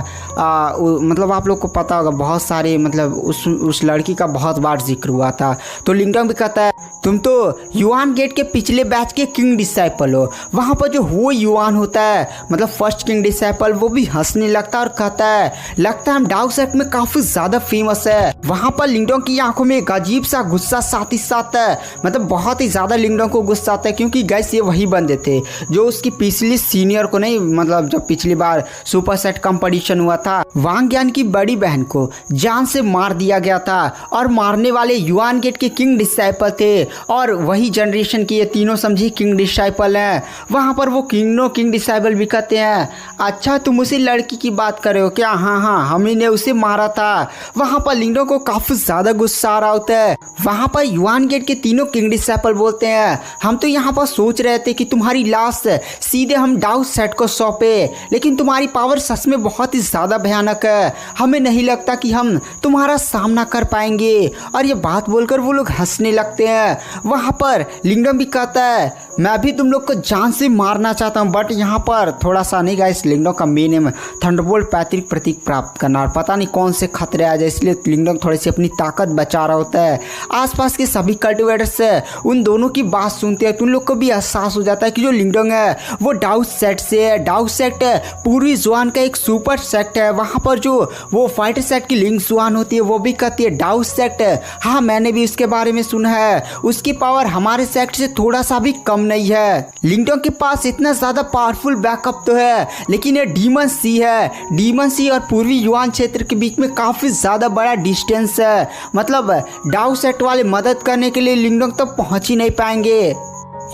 मतलब आप लोग को पता होगा बहुत सारे मतलब उस लड़की का बहुत बार जिक्र हुआ था। तो लिंगडोंग भी कहता है तुम तो युआन गेट के पिछले बैच के किंग डिसाइपल हो। वहाँ पर जो हो युआन होता है मतलब फर्स्ट किंग डिसाइपल वो भी हंसने लगता है और कहता है लगता है हम डाउ सेक्ट में काफ़ी ज़्यादा फेमस है। वहाँ पर लिंगडोंग की आंखों में एक अजीब सा गुस्सा साथ ही साथ मतलब बहुत ही ज़्यादा लिंगडोंग को गुस्सा आता है क्योंकि गैस ये वही बंदे थे जो उसकी पिछली सीनियर को नहीं मतलब जब पिछली बार सुपर सेट कंपटीशन हुआ था वांग यान की बड़ी बहन को जान से मार दिया गया था। और मारने वाले युआन गेट के किंग डिसाइपल थे और वही जनरेशन के ये तीनों समझी किंग डिसाइपल हैं। वहाँ पर वो किंग डिसाइपल भी कहते हैं अच्छा तुम उसी लड़की की बात कर रहे हो क्या, हाँ हमने ने उसे मारा था। वहाँ पर लिंगडोंग को काफ़ी ज़्यादा गुस्सा आ रहा होता है। वहाँ पर युआन गेट के तीनों किंग डिसाइपल बोलते हैं हम तो यहाँ पर सोच रहे थे कि तुम्हारी लाश सीधे हम डाउ सेट को सौंपे, लेकिन तुम्हारी पावर सच में बहुत ही ज़्यादा भयानक है, हमें नहीं लगता कि हम तुम्हारा सामना कर पाएंगे। और ये बात बोलकर वो लोग हंसने लगते हैं। वहाँ पर लिंगडोंग भी कहता है मैं भी तुम लोग को जान से मारना चाहता हूँ बट यहाँ पर थोड़ा सा नहीं गाइस। लिंगडोंग का मेन एम थंडरबोल्ट पैतृक प्रतीक प्राप्त करना और पता नहीं कौन से खतरे आ जाए, इसलिए लिंगडोंग थोड़ी सी अपनी ताकत बचा रहा होता है। आसपास के सभी कल्टिवेटर्स उन इन दोनों की बात सुनते हैं तुम लोग को भी एहसास हो जाता है कि जो लिंगडोंग है वो डाउ सेट से है। डाउ सेट पूर्वी जुआन का एक सुपर सेक्ट है। वहाँ पर जो वो फाइटर सेट की लिंग जुआन होती है वो भी कहती है डाउ सेक्ट। हाँ, मैंने भी उसके बारे में सुना है। उसकी पावर हमारे सेक्ट से थोड़ा सा भी कम नहीं है। लिंगडोंग के पास इतना ज़्यादा पावरफुल बैकअप तो है, लेकिन ये डीमन सी है। डीमन सी और पूर्वी युआन क्षेत्र के बीच में काफ़ी ज़्यादा बड़ा डिस्टेंस है। मतलब डाउ सेट वाले मदद करने के लिए लिंगडोंग तक पहुंच ही नहीं पाएंगे।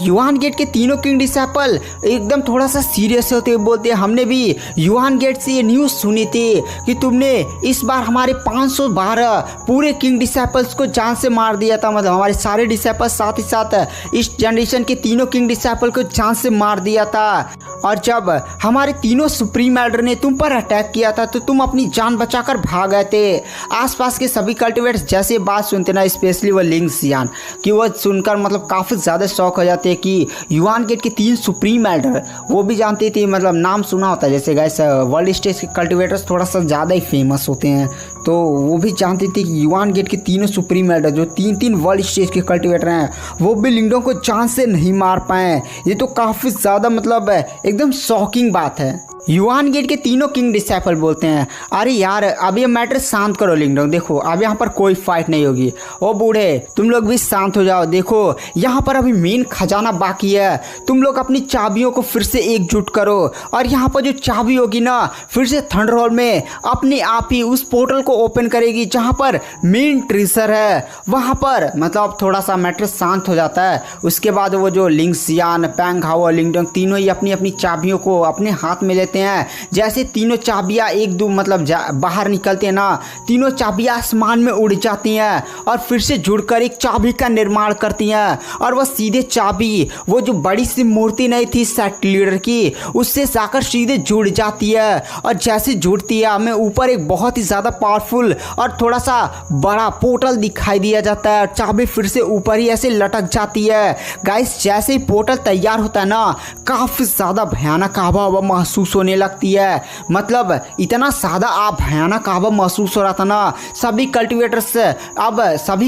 युआन गेट के तीनों किंग डिसेपल एकदम थोड़ा सा सीरियस होते हुए बोलते हैं, हमने भी युआन गेट से ये न्यूज़ सुनी थी कि तुमने इस बार हमारे 512 पूरे किंग डिसेपल्स को जान से मार दिया था। मतलब हमारे सारे डिसेपल, साथ ही साथ इस जनरेशन के तीनों किंग डिसेपल को जान से मार दिया था। और जब हमारे तीनों सुप्रीम एल्डर ने तुम पर अटैक किया था तो तुम अपनी जान बचाकर भाग गए थे। आसपास के सभी कल्टिवेटर्स जैसे बात सुनते ना, स्पेशली वो लिंग सियान, कि वो सुनकर मतलब काफ़ी ज़्यादा शौक हो जाते कि युआन गेट के 3 सुप्रीम एल्डर वो भी जानते थे। मतलब नाम सुना होता है, जैसे गाइस वर्ल्ड स्टेज के कल्टिवेटर्स थोड़ा सा ज़्यादा ही फेमस होते हैं, तो वो भी जानते थे कि युआन गेट के तीनों सुप्रीम एल्डर जो 3 वर्ल्ड स्टेज के कल्टिवेटर हैं वो भी लिंगडोंग को जान से नहीं मार पाए। ये तो काफ़ी ज़्यादा मतलब एकदम शॉकिंग बात है। युआन गेट के तीनों किंग डिसेपल बोलते हैं, अरे यार अब ये मैटर शांत करो लिंगडोंग, देखो अब यहाँ पर कोई फाइट नहीं होगी। ओ बूढ़े, तुम लोग भी शांत हो जाओ। देखो यहाँ पर अभी मेन खजाना बाकी है। तुम लोग अपनी चाबियों को फिर से एकजुट करो और यहाँ पर जो चाबी होगी ना, फिर से थंडरहॉल में अपने आप ही उस पोर्टल को ओपन करेगी जहाँ पर मेन ट्रेजर है। वहाँ पर मतलब थोड़ा सा मैटर शांत हो जाता है। उसके बाद वो जो लिंग सियान, पैंग हाओ और लिंगडोंग तीनों ही अपनी अपनी चाबियों को अपने हाथ में लेते हैं। जैसे तीनों चाबियां एक दो मतलब बाहर निकलते हैं ना, तीनों चाबियां आसमान में उड़ जाती हैं और फिर से जुड़कर एक चाबी का निर्माण करती हैं। और वह सीधे चाबी वो जो बड़ी सी मूर्ति नहीं थी सेट लीडर की, उससे जाकर सीधे जुड़ जाती है। और जैसे जुड़ती है हमें ऊपर एक बहुत ही ज़्यादा पावरफुल और थोड़ा सा बड़ा पोर्टल दिखाई दिया जाता है। चाबी फिर से ऊपर ही ऐसे लटक जाती है। गाइस जैसे ही पोर्टल तैयार होता है ना, काफ़ी ज़्यादा भयानक हवा महसूस होने लगती है। मतलब इतना ज़्यादा भयानक हवा महसूस हो रहा था ना, सभी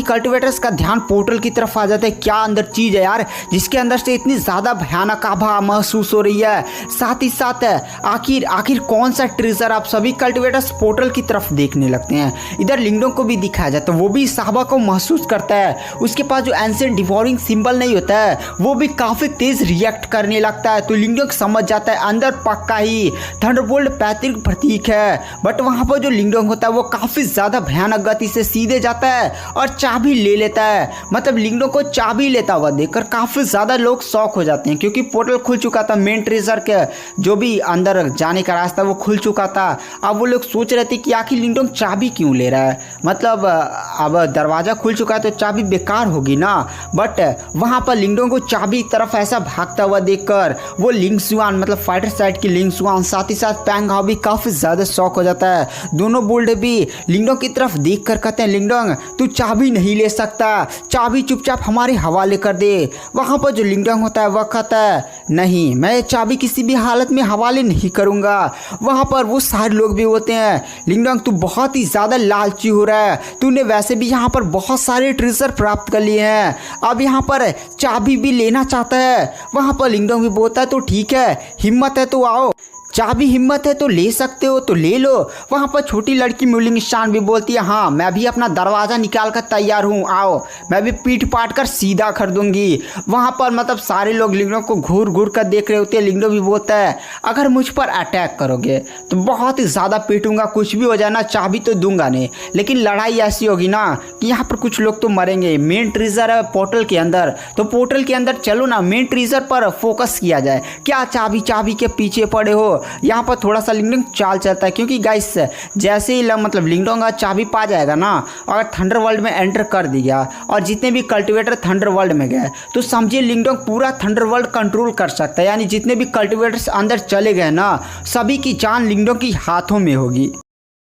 कल्टिवेटर्स का ध्यान पोर्टल की तरफ आ जाता है। क्या अंदर चीज़ है यार जिसके अंदर से इतनी ज़्यादा भयानक हवा महसूस हो रही है। साथ ही साथ आखिर कौन सा ट्रेजर, आप सभी कल्टिवेटर्स पोर्टल की तरफ देखने लगते हैं। इधर लिंगडोंग को भी दिखाया जाता है, वो भी इस हवा को महसूस करता है। उसके पास जो एंशिएंट डिवोरिंग सिंबल नहीं होता है वो भी काफ़ी तेज रिएक्ट करने लगता है। तो लिंगडोंग समझ जाता है अंदर पक्का ही थंडरबोल्ट पैतृक प्रतीक है। बट वहाँ पर जो लिंगडोंग होता है वो काफ़ी ज़्यादा भयानक गति से सीधे जाता है और चाबी ले लेता है। मतलब लिंगडोंग को चाबी लेता हुआ देखकर काफ़ी ज़्यादा लोग शॉक हो जाते हैं, क्योंकि पोर्टल खुल चुका था। मेन ट्रेजर के जो भी अंदर जाने का रास्ता वो खुल चुका था। अब वो लोग सोच रहे थे कि आखिर लिंगडोंग चाबी क्यों ले रहा है। मतलब अब दरवाज़ा खुल चुका है तो चाबी बेकार होगी ना। बट वहाँ पर लिंगडोंग को चाबी की तरफ ऐसा भागता हुआ देखकर वो लिंग सुआन मतलब फाइटर साइड की लिंग सुआन, साथ ही साथ पैंग हाओ भी काफ़ी ज़्यादा शौक हो जाता है। दोनों बोल्ड भी लिंगडोंग की तरफ देख कर कहते हैं, लिंगडोंग तू चाबी नहीं ले सकता, चाबी चुपचाप हमारे हवाले कर दे। वहाँ पर जो लिंगडोंग होता है वह कहता है, नहीं मैं चाबी किसी भी हालत में हवाले नहीं करूँगा। वहाँ पर वो सारे लोग भी होते हैं, लिंगडोंग तू बहुत ही ज़्यादा लालची हो रहा है, तूने वैसे भी यहाँ पर बहुत सारे ट्रेजर प्राप्त कर लिए हैं, अब यहाँ पर चाबी भी लेना चाहता है। वहाँ पर लिंगडोंग भी बोलता है तो ठीक है, हिम्मत है तो आओ, चाबी हिम्मत है तो ले सकते हो तो ले लो। वहाँ पर छोटी लड़की म्यूलिंग शान भी बोलती है, हाँ मैं भी अपना दरवाज़ा निकाल कर तैयार हूँ, आओ मैं भी पीट पाट कर सीधा कर दूंगी। वहाँ पर मतलब सारे लोग लिंगडोंग को घूर घूर कर देख रहे होते हैं। लिंगडोंग भी बोलता है, अगर मुझ पर अटैक करोगे तो बहुत ही ज़्यादा पीटूंगा, कुछ भी हो जाए ना चाबी तो दूंगा नहीं, लेकिन लड़ाई ऐसी होगी ना कि यहाँ पर कुछ लोग तो मरेंगे। मेन ट्रेजर है पोर्टल के अंदर, तो पोर्टल के अंदर चलो ना, मेन ट्रेजर पर फोकस किया जाए। क्या चाबी के पीछे पड़े हो। यहाँ पर थोड़ा सा लिंगडोंग चाल चलता है, क्योंकि गाइस जैसे ही मतलब लिंगडोंग का चाबी पा जाएगा ना, अगर थंडर वर्ल्ड में एंटर कर दिया और जितने भी कल्टिवेटर थंडर वर्ल्ड में गए तो समझिए लिंगडोंग पूरा थंडर वर्ल्ड कंट्रोल कर सकता है। यानी जितने भी कल्टिवेटर्स अंदर चले गए ना, सभी की जान लिंगडोंग की हाथों में होगी।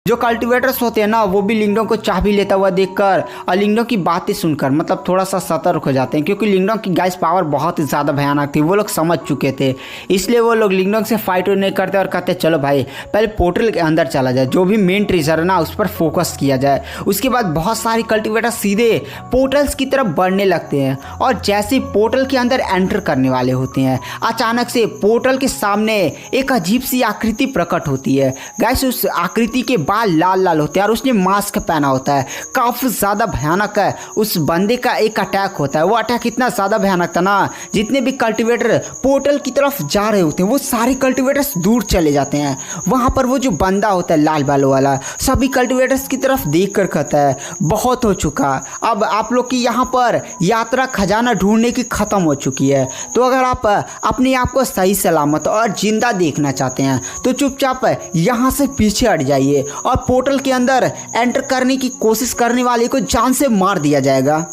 जो कल्टिवेटर्स होते हैं ना वो भी लिंगडोंग को चाबी लेता हुआ देखकर और लिंगडोंग की बातें सुनकर मतलब थोड़ा सा सतर्क हो जाते हैं, क्योंकि लिंगडोंग की गाइस पावर बहुत ही ज़्यादा भयानक थी। वो लोग समझ चुके थे, इसलिए वो लोग लिंगडोंग से फाइट नहीं करते और कहते चलो भाई पहले पोर्टल के अंदर चला जाए, जो भी मेन ट्रेजर है ना उस पर फोकस किया जाए। उसके बाद बहुत सारे कल्टिवेटर सीधे पोर्टल्स की तरफ बढ़ने लगते हैं और जैसे पोर्टल के अंदर एंटर करने वाले होते हैं अचानक से पोर्टल के सामने एक अजीब सी आकृति प्रकट होती है। गाइस उस आकृति के बाल लाल लाल होते हैं और उसने मास्क पहना होता है, काफ़ी ज़्यादा भयानक है। उस बंदे का एक अटैक होता है, वो अटैक इतना ज़्यादा भयानक था ना, जितने भी कल्टिवेटर पोर्टल की तरफ जा रहे होते हैं वो सारे कल्टिवेटर्स दूर चले जाते हैं। वहाँ पर वो जो बंदा होता है लाल बालों वाला सभी कल्टिवेटर्स की तरफ देख कर कहता है बहुत हो चुका, अब आप लोग की यहाँ पर यात्रा खजाना ढूंढने की ख़त्म हो चुकी है। तो अगर आप अपने आप को सही सलामत और जिंदा देखना चाहते हैं तो चुपचाप यहाँ से पीछे हट जाइए और पोर्टल के अंदर एंटर करने की कोशिश करने वाले को जान से मार दिया जाएगा।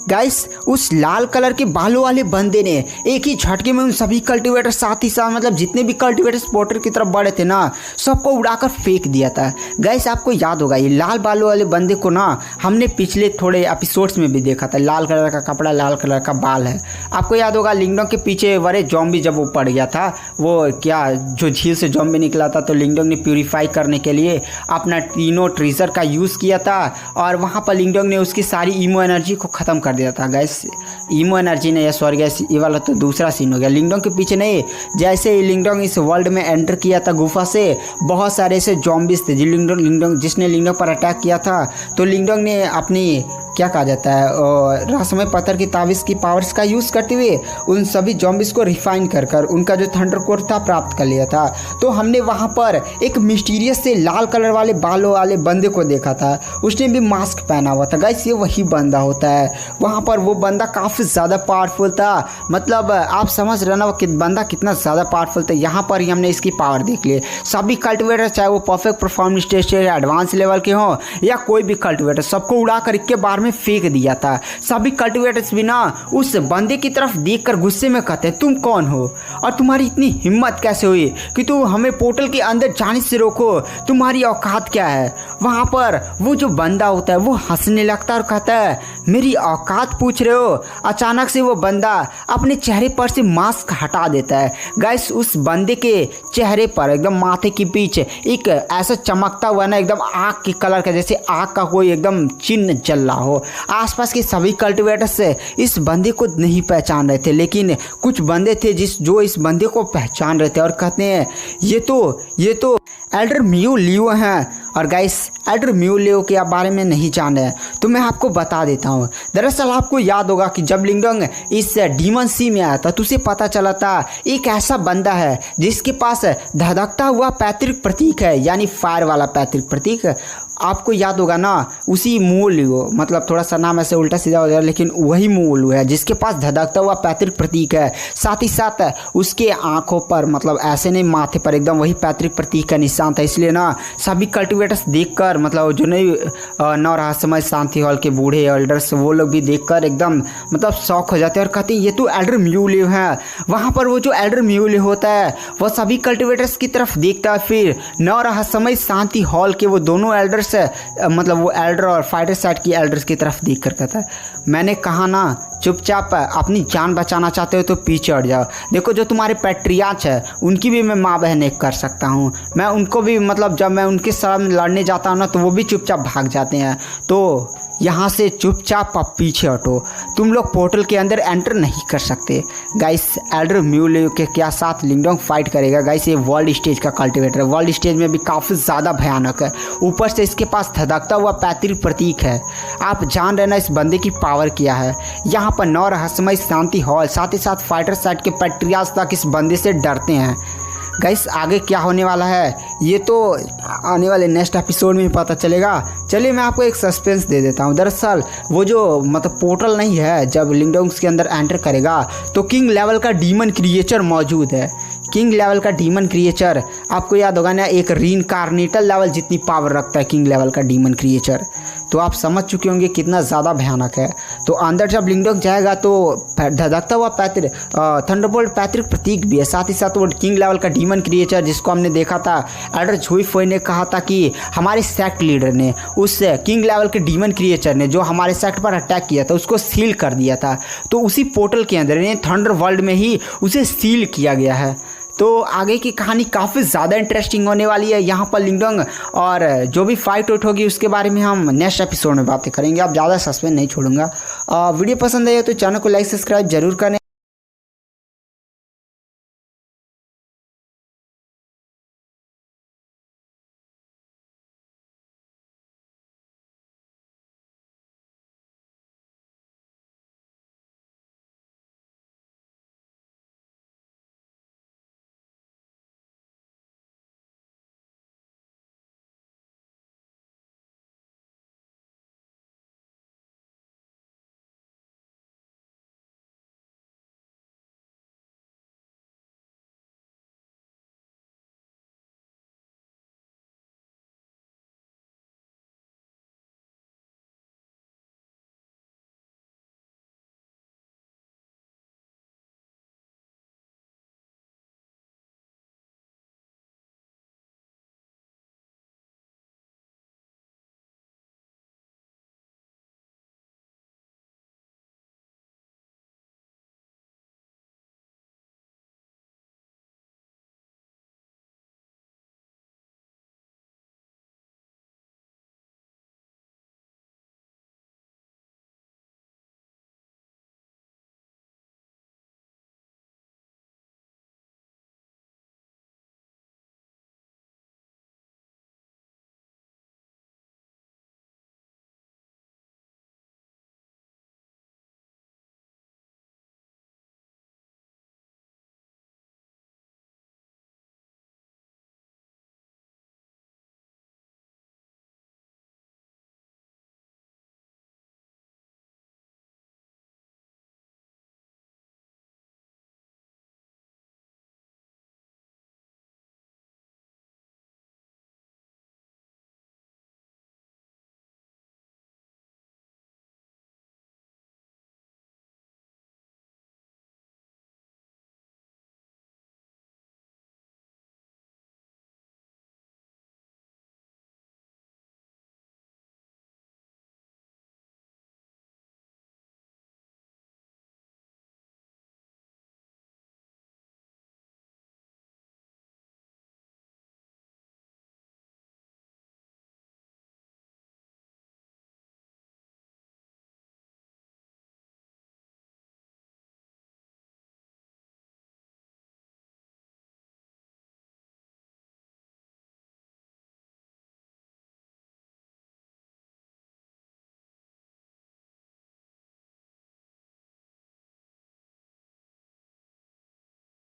गाइस उस लाल कलर के बालों वाले बंदे ने एक ही झटके में उन सभी कल्टिवेटर साथ ही साथ मतलब जितने भी कल्टिवेटर्स पोर्टल की तरफ बढ़े थे ना सबको उड़ाकर फेंक दिया था। गाइस आपको याद होगा ये लाल बालों वाले बंदे को ना हमने पिछले थोड़े एपिसोड्स में भी देखा था, लाल कलर का कपड़ा लाल कलर का बाल है। आपको याद होगा लिंगडोंग के पीछे बड़े जॉम्बी जब वो पड़ गया था, वो क्या जो झील से जॉम्बी निकला था, तो लिंगडोंग ने प्यूरीफाई करने के लिए अपना तीनों ट्रेजर का यूज़ किया था और वहाँ पर लिंगडोंग ने उसकी सारी ईमो एनर्जी को ख़त्म कर दिया था। गाइस ईमो एनर्जी ने, सॉरी गाइस ये वाला तो दूसरा सीन हो गया। लिंगडोंग के पीछे नहीं, जैसे ही लिंगडोंग इस वर्ल्ड में एंटर किया था गुफा से बहुत सारे ऐसे जॉम्बिस थे जिसने लिंगडोंग पर अटैक किया था। तो लिंगडोंग ने अपनी क्या कहा जाता है रहस्यमय पत्थर की ताबीज़ की पावर्स का यूज़ करते हुए उन सभी जॉम्बिस को रिफाइन कर उनका जो थंडर कोर था प्राप्त कर लिया था। तो हमने वहाँ पर एक मिस्टीरियस से लाल कलर वाले बालों वाले बंदे को देखा था, उसने भी मास्क पहना हुआ था। गाइस ये वही बंदा होता है, वहाँ पर वो बंदा काफ़ी ज़्यादा पावरफुल था। मतलब आप समझ रहे ना वो बंदा कितना ज़्यादा पावरफुल था। यहाँ पर ही हमने इसकी पावर देख ली। सभी कल्टिवेटर चाहे वो परफेक्ट परफॉर्मेंस स्टेज या एडवांस लेवल के हों या कोई भी कल्टिवेटर, सबको उड़ा कर एक के बार में फेंक दिया था। सभी कल्टिवेटर्स भी ना उस बंदे की तरफ देखकर गुस्से में कहते तुम कौन हो और तुम्हारी इतनी हिम्मत कैसे हुई कि तुम हमें पोर्टल के अंदर जाने से रोको, तुम्हारी औकात क्या है। वहाँ पर वो जो बंदा होता है वो हंसने लगता है और कहता है मेरी औकात पूछ रहे हो। अचानक से वो बंदा अपने चेहरे पर से मास्क हटा देता है। गाइस उस बंदे के चेहरे पर एकदम माथे के पीछे एक ऐसा चमकता हुआ ना एकदम आग के कलर का, जैसे आग का कोई एकदम चिन्ह जल रहा हो। आसपास के सभी कल्टिवेटर्स इस बंदे को नहीं पहचान रहे थे, लेकिन कुछ बंदे थे जो इस बंदे को पहचान रहे थे और कहते हैं ये तो एल्डर म्यू लियो हैं। और गाइस एल्डर म्यू लियो के बारे में नहीं जान रहे तो मैं आपको बता देता हूँ। दरअसल आपको याद होगा कि जब लिंगडोंग इस डीमन सी में आया था तो उसे पता चला था एक ऐसा बंदा है जिसके पास धधकता हुआ पैतृक प्रतीक है, यानी फायर वाला पैतृक प्रतीक। आपको याद होगा ना उसी मूल्य, मतलब थोड़ा सा नाम ऐसे उल्टा सीधा हो जाएगा लेकिन वही मूल्य है जिसके पास धधकता हुआ पैतृक प्रतीक है। साथ ही साथ उसके आंखों पर मतलब ऐसे नहीं माथे पर एकदम वही पैतृक प्रतीक का निशान था। इसलिए ना सभी कल्टिवेटर्स देखकर मतलब जो नहीं नौ रहस्यमय शांति हॉल के बूढ़े एल्डर्स वो लोग भी देखकर एकदम मतलब शौक हो जाते हैं और कहते हैं ये तो एल्डर म्यूलिव है। वहाँ पर वो जो एल्डर म्यूलिव होता है वो सभी कल्टिवेटर्स की तरफ देखता है, फिर नौ रहस्यमय शांति हॉल के वो दोनों एल्डर्स मतलब वो एल्डर और फाइटर साइड की एल्डर्स की तरफ देख कर कहता है मैंने कहा ना चुपचाप अपनी जान बचाना चाहते हो तो पीछे हट जाओ। देखो जो तुम्हारे पैट्रियाच है उनकी भी मैं माँ बहन एक कर सकता हूँ, मैं उनको भी मतलब जब मैं उनके सामने लड़ने जाता हूँ ना तो वो भी चुपचाप भाग जाते हैं। तो यहाँ से चुपचाप पीछे हटो, तुम लोग पोर्टल के अंदर एंटर नहीं कर सकते। गाइस एल्डर म्यूलिव के क्या साथ लिंगडोंग फाइट करेगा। गाइस ये वर्ल्ड स्टेज का कल्टिवेटर है, वर्ल्ड स्टेज में भी काफ़ी ज़्यादा भयानक है, ऊपर से इसके पास धधकता हुआ पैतृक प्रतीक है। आप जान रहे ना इस बंदे की पावर क्या है। यहाँ पर नौ रहस्यमय शांति हॉल साथ ही साथ फाइटर साइड के पैट्रियाज तक इस बंदे से डरते हैं। गाइस आगे क्या होने वाला है ये तो आने वाले नेक्स्ट एपिसोड में ही पता चलेगा। चलिए मैं आपको एक सस्पेंस दे देता हूँ। दरअसल वो जो मतलब पोर्टल नहीं है, जब लिंगडोंग्स के अंदर एंटर करेगा तो किंग लेवल का डीमन क्रिएचर मौजूद है। किंग लेवल का डीमन क्रिएचर आपको याद होगा ना, एक रीइंकार्नेटल लेवल जितनी पावर रखता है किंग लेवल का डीमन क्रिएचर। तो आप समझ चुके होंगे कितना ज़्यादा भयानक है। तो अंदर जब लिंगडोंग जाएगा तो धधकता हुआ थंडरबोल्ट पैतृक प्रतीक भी है, साथ ही साथ वो किंग लेवल का डीमन क्रिएचर जिसको हमने देखा था एल्डर झुइफोई ने कहा था कि हमारे सेक्ट लीडर ने उस किंग लेवल के डीमन क्रिएचर ने जो हमारे सेक्ट पर अटैक किया था उसको सील कर दिया था। तो उसी पोर्टल के अंदर थंडर वर्ल्ड में ही उसे सील किया गया है। तो आगे की कहानी काफ़ी ज़्यादा इंटरेस्टिंग होने वाली है यहाँ पर लिंगडोंग, और जो भी फाइट आउट होगी उसके बारे में हम नेक्स्ट एपिसोड में बातें करेंगे। आप ज़्यादा सस्पेंस नहीं छोड़ूंगा। वीडियो पसंद आए तो चैनल को लाइक सब्सक्राइब जरूर करें।